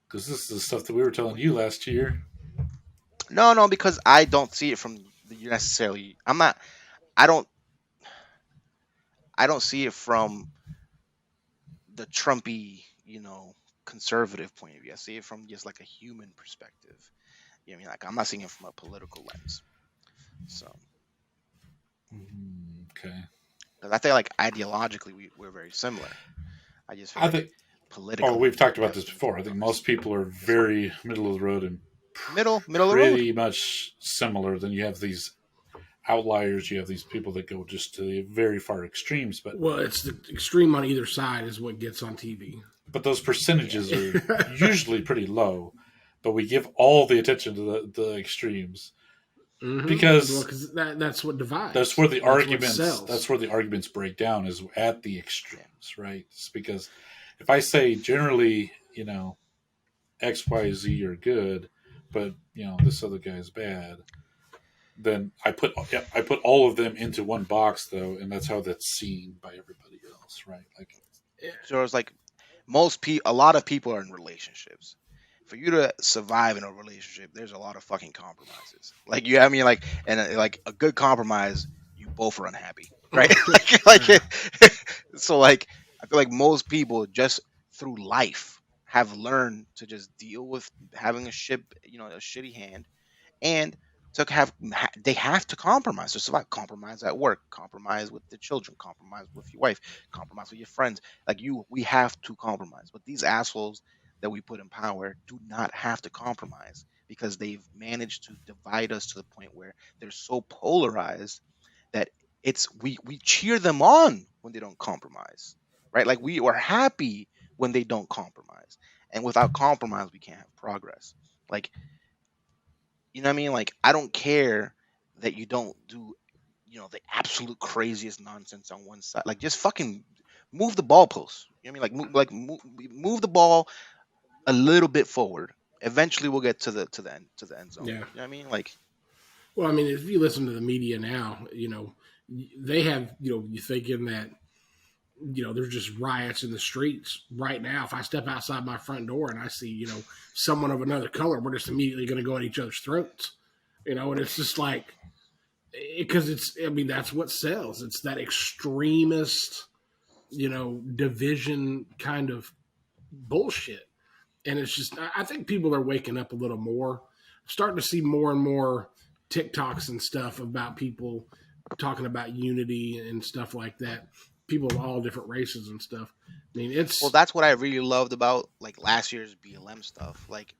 Because this is the stuff that we were telling you last year. No, no, because I don't see it from necessarily. I'm not. I don't. I don't see it from the Trumpy, conservative point of view. I see it from just like a human perspective. You know what I mean? Like I'm not seeing it from a political lens. So, Okay. because I feel like ideologically we're very similar. I just feel I like think. Oh, politically we've talked we about have this some before. I think different most people are priorities. very middle of the road and Middle of the road. pretty much similar. Then you have these outliers. You have these people that go just to the very far extremes. But Well, it's the extreme on either side is what gets on TV. those Yeah. percentages are usually pretty low. But we give all the attention to the extremes Well, because because that's what divides. that's where the That's what arguments sells. break down is at the Yeah. extremes, right? It's because if I say generally, X, Y, Z are good, but this other guy is bad, then I put all of them into one box though, and that's how that's seen by everybody else, right? Like, So it's like a lot of people are in relationships. For you to survive in a relationship, there's a lot of fucking compromises. Like you, I mean, like a good compromise, you both are unhappy, right? So like I feel like most people just through life have learned to just deal with having a shitty hand, and they have to compromise to survive. Compromise at work, compromise with the children, compromise with your wife, compromise with your friends. We have to compromise. But these assholes that we put in power do not have to compromise because they've managed to divide us to the point where they're so polarized that we cheer them on when they don't compromise, right? Like we are happy when they don't compromise, and without compromise we can't have progress. Like, you know what I mean? Like, I don't care that you don't do, the absolute craziest nonsense on one side. Like, just fucking move the ball post. You know what I mean? Move the ball a little bit forward. Eventually, we'll get to the end zone. Yeah. You know what I mean? Like, Well, I mean, if you listen to the media now, they have, you thinking that, there's just riots in the streets right now. If I step outside my front door and I see, someone of another color, we're just immediately going to go at each other's throats, and it's just like, because I mean, that's what sells. It's that extremist, division kind of bullshit. And it's just, I think people are waking up a little more. I'm starting to see more and more TikToks and stuff about people talking about unity and stuff like that. People of all different races and stuff. I mean, well, it's that's what I really loved about like last year's BLM stuff. Like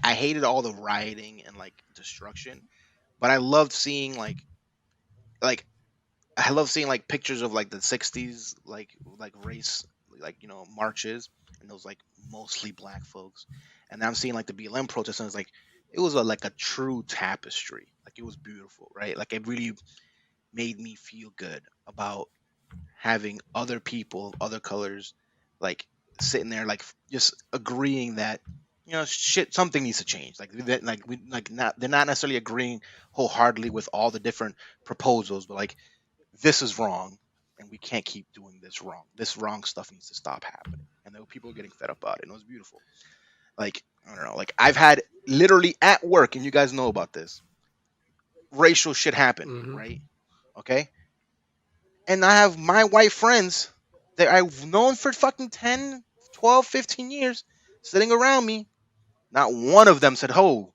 I hated all the rioting and like destruction, but I loved seeing like I love seeing like pictures of like the '60s like race marches, and those like mostly black folks, and I'm seeing like the BLM protests, and it's like it was like a true tapestry. Like it was beautiful, right? Like it really made me feel good about having other people, other colors, like sitting there, like just agreeing that shit, something needs to change. Like that, like we like not they're not necessarily agreeing wholeheartedly with all the different proposals, but like this is wrong and we can't keep doing this wrong. This wrong stuff needs to stop happening. And there were people getting fed up about it, and it was beautiful. Like, I don't know, like I've had literally at work, and you guys know about this, racial shit happen, mm-hmm. right? Okay? And I have my white friends that I've known for fucking 10, 12, 15 years sitting around me. Not one of them said, "Oh,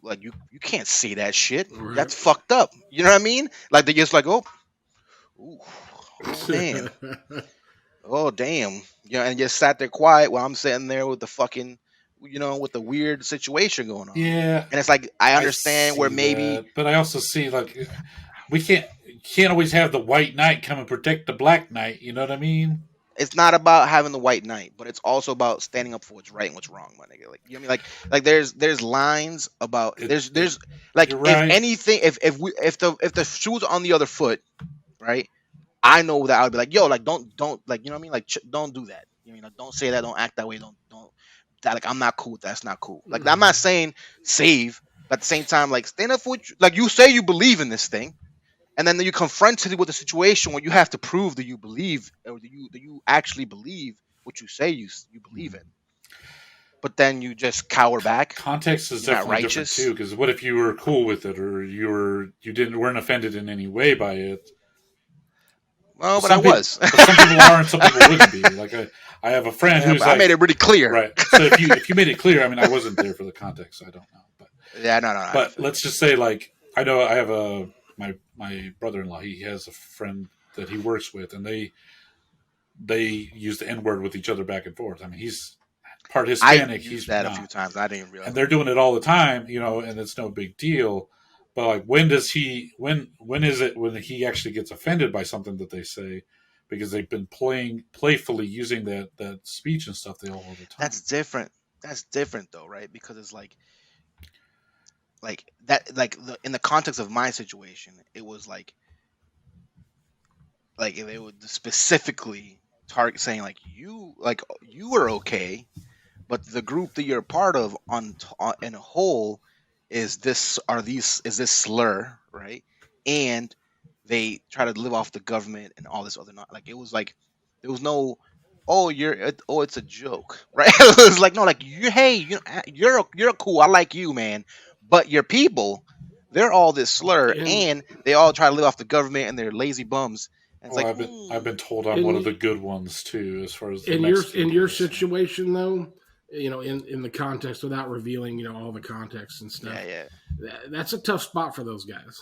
like you can't say that shit. Right. That's fucked up. You know what I mean? Like they just like, oh, ooh, oh man, oh damn, you know, and just sat there quiet while I'm sitting there with the fucking, you know, with the weird situation going on. Yeah, And it's like I I understand where see maybe that, but I also see like we can't always have the white knight come and protect the black knight. You know what I mean? it's not about having the white knight, but it's also about standing up for what's right and what's wrong, my nigga. Like you know what I mean? Like there's lines about there's like You're if right. anything if the shoe's on the other foot, right? I know that I would be like, yo, like don't like you know what I mean? Like don't do that. You know, don't say that, don't act that way, don't that like I'm not cool with that. That's not cool. Like I'm not saying save, but at the same time, like stand up for what like you say you believe in this thing, and then you confronted with a situation where you have to prove that you believe or that you actually believe what you say you believe in. But then you just cower back. Context is You're not definitely different righteous. too. Because what if you were cool with it, or you weren't offended in any way by it? Well, but I Some people, was. but some people are, and some people wouldn't be. Like I have a friend Yeah, who's but I made like, it really clear. right. So if you made it clear, I mean, I wasn't there for the context, so I don't know. Yeah, no, I But feel you. let's just say, like, I know I have my brother in law. He has a friend that he works with, and they use the N word with each other back and forth. I mean, he's part I Hispanic, used he's that a few not, times. I didn't realize and I they're was doing doing it all the time, you know, and it's no big deal. But like, when does he? When is it when he actually gets offended by something that they say? Because they've been playfully using that speech and stuff they all the That's time. different. That's different though, right? Because it's like that like in the context of my situation, it was like they would specifically target saying like you were okay, but the group that you're a part of in a whole is this slur, right? And they try to live off the government and all this other not like it was like there was no oh it's a joke, right? It was like no like you hey you're cool, I like you, man, but your people, they're all this slur and and they all try to live off the government and they're lazy bums, and it's Oh, like I've been told I'm one of in the good ones too, as far as the in Mexican your people. So situation though, you know, in the context without revealing, you know, all the context and yeah, stuff, yeah. that's a tough spot for those guys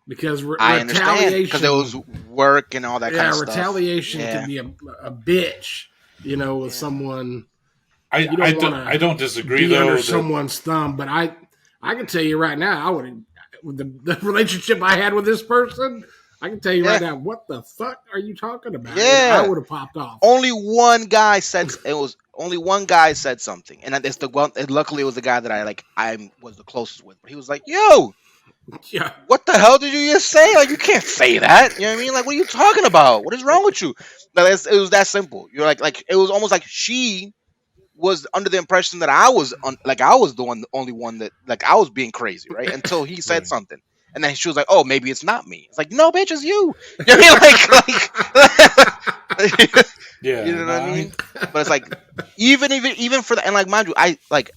because I understand because there was retaliation, work and all that kind yeah, of stuff. retaliation can Yeah, be a bitch, you know, with yeah. someone you don't want I to don't disagree be under though that someone's thumb. But I can tell you right now, I would with the relationship I had with this person. I can tell you right Yeah, now, what the fuck are you talking about? You know, I yeah. would have popped off. Only one guy said it was only one guy said something, and it's the one. And luckily, it was the guy that I was the closest with. But he was like, "Yo, Yeah, what the hell did you just say? Like, you can't say that. You know what I mean? Like, what are you talking about? What is wrong with you?" Like, it was that simple. You're like it was almost like she was under the impression that like I was the only one that like I was being crazy, right? Until he said right. something, and then she was like, "Oh, maybe it's not me." It's like, "No, bitch, it's you." You know what I mean? Like, you Yeah, know no, what I I mean? mean, But it's like, even for that, and like mind you, I like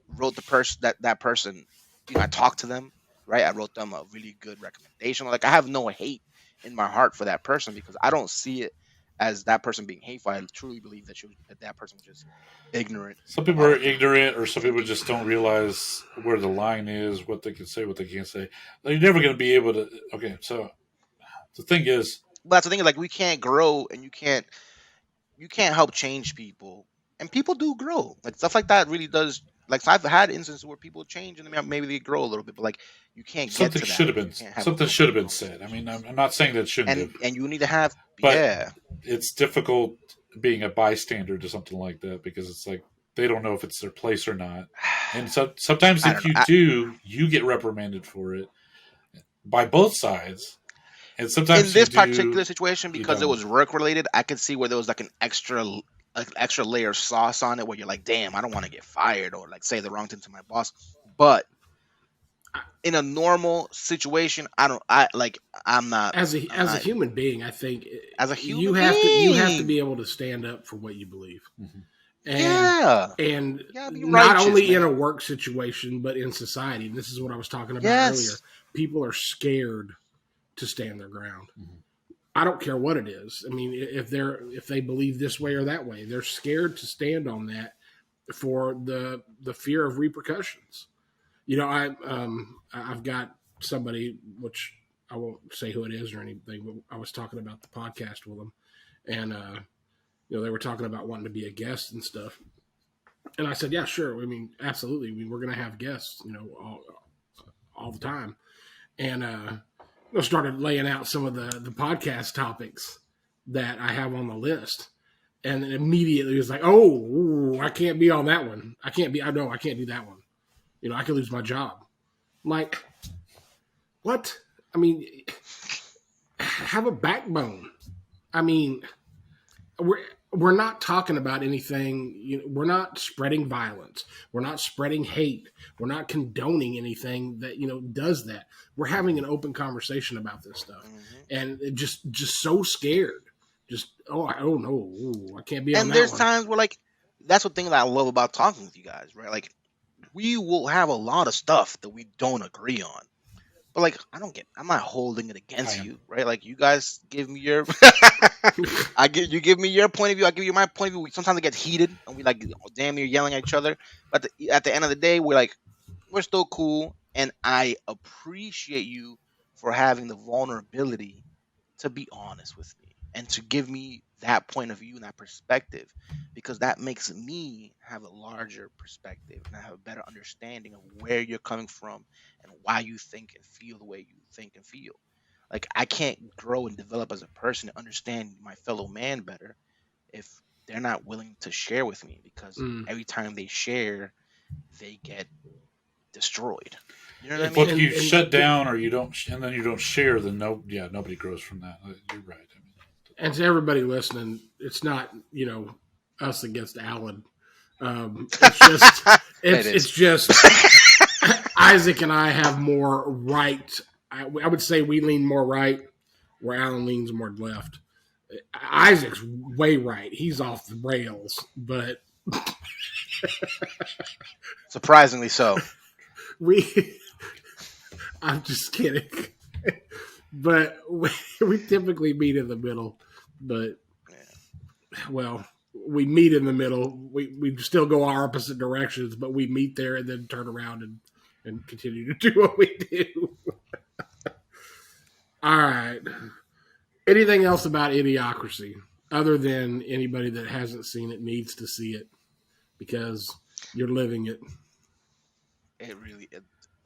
wrote the person that person. You know, I talked to them, right? I wrote them a really good recommendation. Like I have no hate in my heart for that person because I don't see it as that person being hateful. I truly believe that person was just ignorant some people are about ignorant, or some people thinking. just don't realize where the line is, what they can say, what they can't say. You're never going to be able to. Okay, so the thing is, But that's the thing is like we can't grow and you can't help change people, and people do grow. Like stuff like that really does. Like so I've had instances where people change and maybe they grow a little bit, but like you can't get to that if you can't have something growth should in have been those said. I mean, situations. I'm not saying that it shouldn't have, And you need to have but yeah. it's difficult being a bystander to something like that because it's like they don't know if it's their place or not. And so sometimes I if don't know. you do, you get reprimanded for it by both sides. And In sometimes you this particular do, situation, you because it don't. was work related, I could see where there was like an extra layer of sauce on it, where you're like, damn, I don't want to get fired or like say the wrong thing to my boss. But in a normal situation, I don't. I like. I'm not. I'm as a not human being, I think as a you human have to being. be able to stand up for what you believe, Mhm. and Yeah, and you gotta be not righteous, only in a man. work situation but in society. This is what I was talking about earlier. Yes. People are scared to stand their ground. Mhm. I don't care what it is. I mean, if they believe this way or that way, they're scared to stand on that for the fear of repercussions. I've got somebody, which I won't say who it is or anything, but I was talking about the podcast with them, and they were talking about wanting to be a guest and stuff. And I said, yeah, sure. I mean, absolutely. I mean, we're going to have guests, all the time. And started laying out some of the podcast topics that I have on the list. And then immediately it was like, oh, I can't be on that one. I know I can't do that one. I could lose my job. I'm like, what? I mean, have a backbone. I mean, we're not talking about anything. We're not spreading violence. We're not spreading hate. We're not condoning anything that does that. We're having an open conversation about this stuff, and just so scared. Just I don't know. Ooh, I can't be on And that there's one. times where like that's the thing that I love about talking with you guys, right? Like we will have a lot of stuff that we don't agree on. But like I'm not holding it against you, right? Like you guys give me your you give me your point of view, I give you my point of view. Sometimes it gets heated and we like damn near yelling at each other. But at the end of the day, we're still cool, and I appreciate you for having the vulnerability to be honest with me and to give me that point of view and that perspective, because that makes me have a larger perspective and I have a better understanding of where you're coming from and why you think and feel the way you think and feel. Like I can't grow and develop as a person and understand my fellow man better if they're not willing to share with me, because Mm. every time they share they get destroyed. You know what I Well, mean? if you shut down or you don't, and then you don't share, then nobody grows from that. You're right. I mean, And to everybody listening, it's not us against Alan. It's just It it's is. just Isaac and I have more right. I would say we lean more right, where Alan leans more left. Isaac's way right. He's off the rails, but Surprisingly so. we. I'm just kidding. But we typically meet in the middle. But well, we meet in the middle. We still go our opposite directions, but we meet there and then turn around and continue to do what we do. All right. Anything else about Idiocracy other than anybody that hasn't seen it needs to see it because you're living it? It really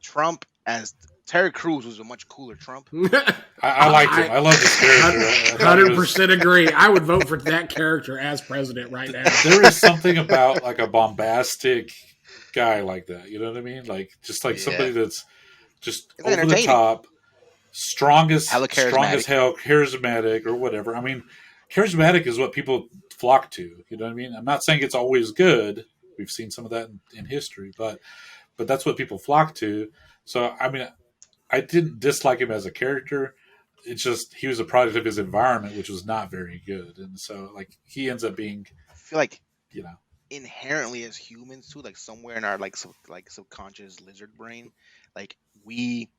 Trump as Terry Crews was a much cooler Trump. I liked him. I love this character. I thought he was. 100% agree. I would vote for that character as president right now. There is something about like a bombastic guy like that. You know what I mean? Like just like somebody that's just It's over the entertaining. top, strong as Hella charismatic. hell, charismatic or whatever. I mean, charismatic is what people flock to. You know what I mean? I'm not saying it's always good. We've seen some of that in history, but that's what people flock to. So I mean, I didn't dislike him as a character. It's just he was a product of his environment, which was not very good, and so like he ends up being, I feel like you know, inherently as humans too, like somewhere in our like subconscious lizard brain, like we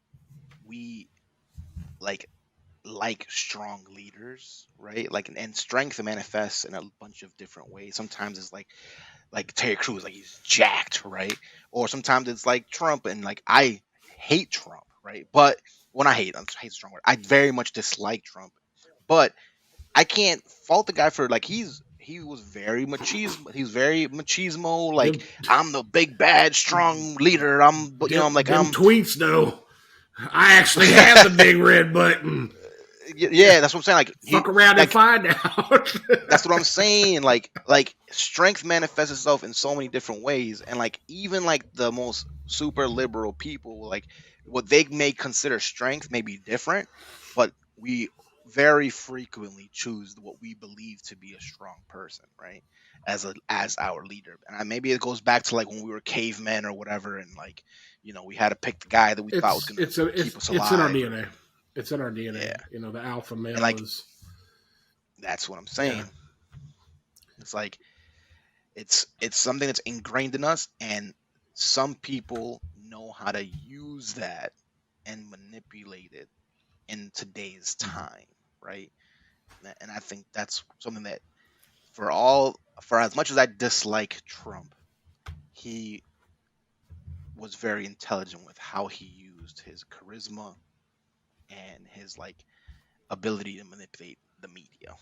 like strong leaders, right? Like and strength manifests in a bunch of different ways. Sometimes it's like Terry Crews, like he's jacked, right? Or sometimes it's like Trump, and like I hate Trump, right? But when I hate strong word. I very much dislike Trump, but I can't fault the guy for like he was very machismo. He's very machismo. Like Them, I'm the big bad strong leader. I'm like them I'm tweets, though. I actually have the big red button. yeah. That's what I'm saying. Like Fuck around and like find out. that's what I'm saying. Like strength manifests itself in so many different ways, and like even like the most super liberal people, like what they may consider strength may be different, but we very frequently choose what we believe to be a strong person, right? As our leader, and maybe it goes back to like when we were cavemen or whatever, and like we had to pick the guy that we thought was gonna keep us alive. It's in our DNA. It's in our DNA. Yeah, The alpha male and like is. that's what I'm Yeah. saying. It's like it's something that's ingrained in us, and some people know how to use that and manipulate it in today's time, right? And I think that's something that for as much as I dislike Trump, he was very intelligent with how he used his charisma and his like ability to manipulate the media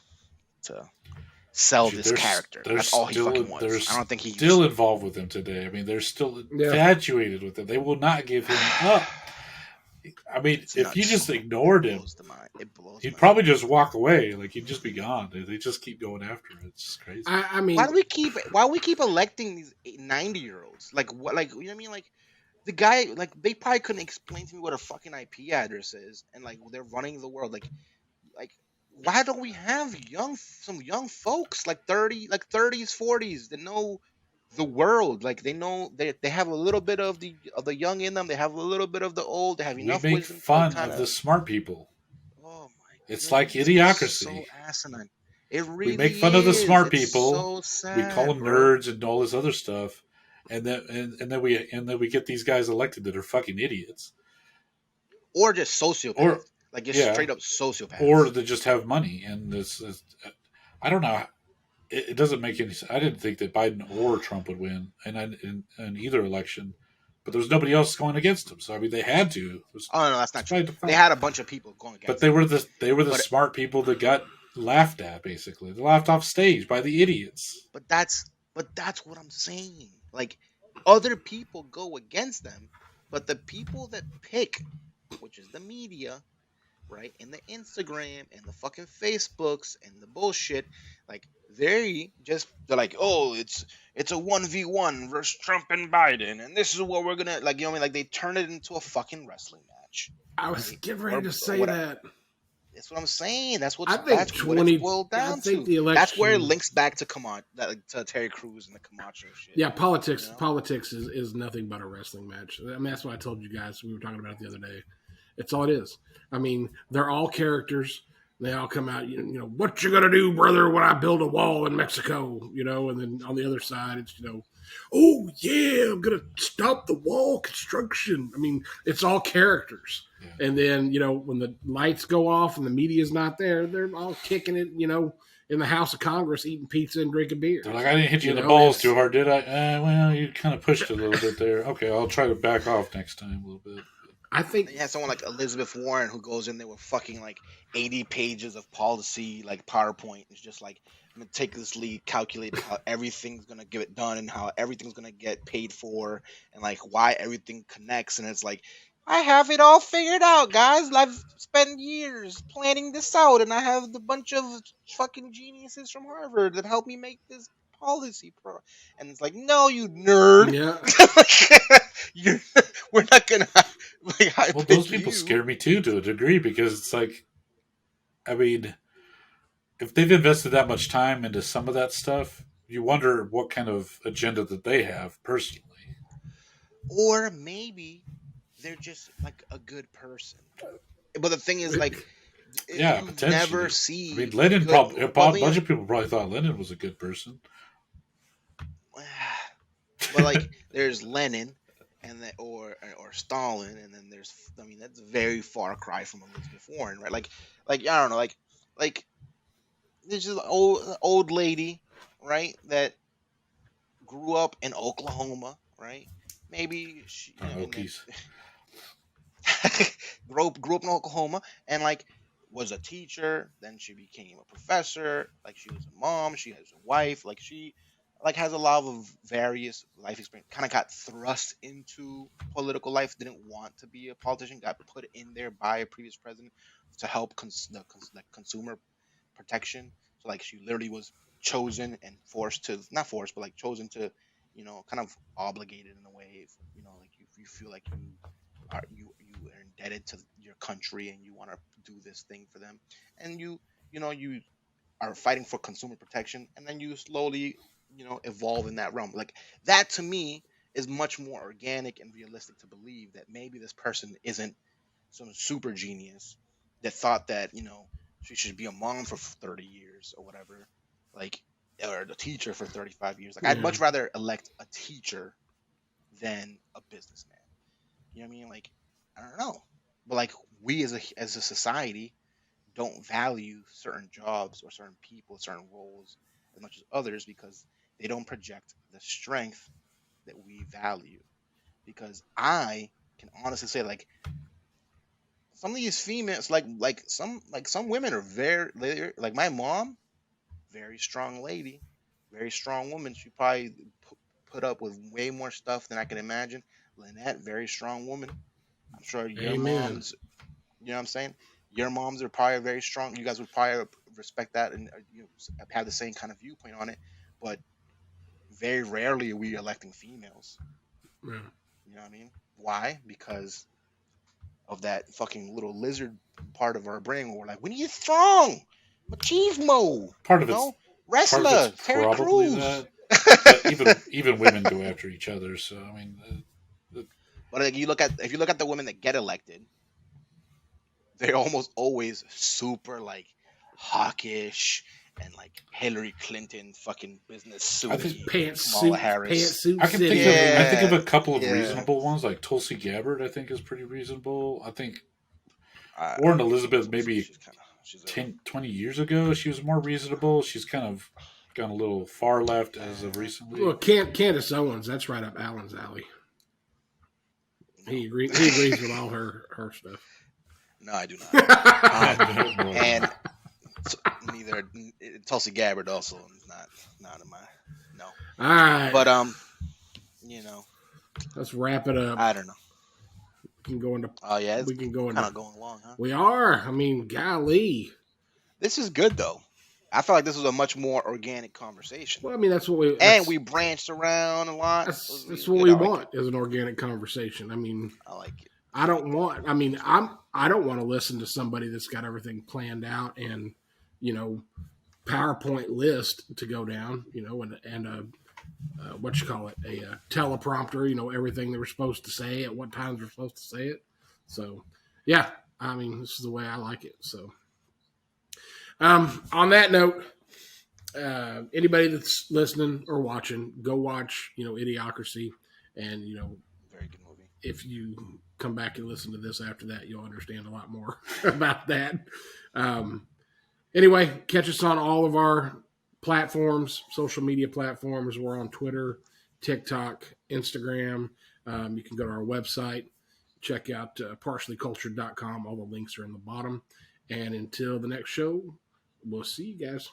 to sell Shoot, this character. they're That's all he still fucking they're was. I don't think he still used. involved with him today. I mean, they're still Yeah. infatuated with him. They will not give him up. I mean, It's if you nuts. just It ignored him, blows the mind. It blows he'd my mind. probably just walk away. Like he'd just be gone. They just keep going after him. It's just crazy. I Why mean, do we keep? Why we keep electing these 90-year-olds? Like what? Like you know what I mean? Like the guy. Like they probably couldn't explain to me what a fucking IP address is, and like they're running the world. Like why don't we have some young folks like 30s 40s that know the world, like they know they have a little bit of the young in them, they have a little bit of the old, they have We enough make wisdom to fun kind of the of. smart people. Oh my It's like goodness, it's Idiocracy. so asinine. It We make really fun of the is. smart It's people. so We call sad, them bro. nerds and all this other stuff, and then we get these guys elected that are fucking idiots, Or just sociopath, or like just yeah, straight up or sociopaths. they just have money. And this I don't know. It doesn't make any sense. I didn't think that Biden or Trump would win in either election, but there was nobody else going against them. So I mean, they had to. Oh no, that's not It's true. by They default. had a bunch of people going But against they them, were the but smart people that got laughed at. Basically, they laughed off stage by the idiots. But that's what I'm saying. Like other people go against them, but the people that pick, which is the media, right, and the Instagram and the fucking Facebooks and the bullshit, like they're like, oh, it's a 1v1 versus Trump and Biden, and this is what we're gonna like. You know what I mean? Like they turn it into a fucking wrestling match, I was right? getting ready Or to say whatever. that. That's what I'm saying. I think That's what it's 20. boiled I down think to. the That's where it election. links back to to Terry Crews and the Camacho shit. Yeah, You politics. know? Politics is nothing but a wrestling match. I mean, that's what I told you guys. We were talking about it the other day. It's all it is. I mean, they're all characters. They all come out. What you gonna do, brother, when I build a wall in Mexico? And then on the other side, it's oh yeah, I'm gonna stop the wall construction. I mean, it's all characters. Yeah. And then when the lights go off and the media's not there, they're all kicking it. In the House of Congress, eating pizza and drinking beer. They're like, I didn't hit you in the know, balls it's too hard, did I? Well, you kind of pushed it a little bit there. Okay, I'll try to back off next time a little bit. I think You have someone like Elizabeth Warren who goes in there with fucking like 80 pages of policy, like PowerPoint. It's just like meticulously calculated how everything's gonna get it done and how everything's gonna get paid for and like why everything connects. And it's like, I have it all figured out, guys. I've spent years planning this out, and I have the bunch of fucking geniuses from Harvard that helped me make this policy pro. And it's like, no, you nerd. yeah. You're, we're not gonna like I Well, pick those people you. scare me too, to a degree, because it's like, I mean, if they've invested that much time into some of that stuff, you wonder what kind of agenda that they have personally. Or maybe they're just like a good person. But the thing is, like, Yeah, you never potentially. I see mean, Lenin good. probably a Well, bunch of people probably thought Lenin was a good person. but like, there's Lenin, and then or Stalin, and then there's. I mean, that's a very far cry from Elizabeth Warren, right? Like I don't know, like there's just an old lady, right? That grew up in Oklahoma, right? Maybe she, and then Okies. grew up in Oklahoma and like was a teacher. Then she became a professor. Like she was a mom. She has a wife. Like she like has a lot of various life experience. Kind of got thrust into political life. Didn't want to be a politician. Got put in there by a previous president to help the consumer protection. So like she literally was chosen and forced to not forced, but like chosen to, kind of obligated in a way. Like you feel like you are indebted to your country and you want to do this thing for them, and you are fighting for consumer protection, and then you slowly evolve in that realm. Like that to me is much more organic and realistic to believe that maybe this person isn't some super genius that thought that she should be a mom for 30 years or whatever, like, or a teacher for 35 years. Like I'd Yeah. much rather elect a teacher than a businessman. You know what I mean? Like, I don't know, but like we as a society don't value certain jobs or certain people, certain roles as much as others because they don't project the strength that we value. because I can honestly say like some of these females, like some women are like my mom, very strong lady, very strong woman. She probably put up with way more stuff than I can imagine. Lynette, very strong woman. I'm sure your Amen. mom's, you know what I'm saying? Your moms are probably very strong. You guys would probably respect that and have the same kind of viewpoint on it. But very rarely are we electing females. Yeah. You know what I mean? Why? Because of that fucking little lizard part of our brain where we're like, we need strong, machismo, Part you of it's know, wrestler, Terry probably Crews. that, but even women go after each other. So I mean, But like, if you look at the women that get elected, they're almost always super like hawkish and like Hillary Clinton fucking business I think suity Kamala Pantsuit, Harris. pantsuit I can city. think of Yeah, a couple of yeah. reasonable ones, like Tulsi Gabbard. I think is pretty reasonable. I think I Warren don't know about Elizabeth Tulsi. maybe She's a 10, 20 years ago she was more reasonable. She's kind of gone a little far left as of recently. Well, Candace Owens, that's right up Alan's alley. no, He agrees with all her stuff. no, I do not. No, And neither Tulsi Gabbard also is not in my no. All right, But you know, let's wrap it up. I don't know. We can go into. Oh yeah, it's We can go kind into. of going along, huh? We are. I mean, golly. This is good though. I felt like this was a much more organic conversation, Well, I mean, that's what we. and we branched around a lot. It That's was what good. we I like want it. is an organic conversation. I mean, I like it. I I like don't that. want. I mean, I don't want to listen to somebody that's got everything planned out and PowerPoint list to go down. And what you call it, a teleprompter. Everything they were supposed to say at what times they're supposed to say it. So, yeah, I mean, this is the way I like it. So, on that note, anybody that's listening or watching, go watch, Idiocracy, and Very good movie. if you come back and listen to this after that, you'll understand a lot more about that. Anyway, catch us on all of our platforms, social media platforms. We're on Twitter, TikTok, Instagram. You can go to our website, check out partiallycultured.com. All the links are in the bottom. And until the next show, we'll see you guys.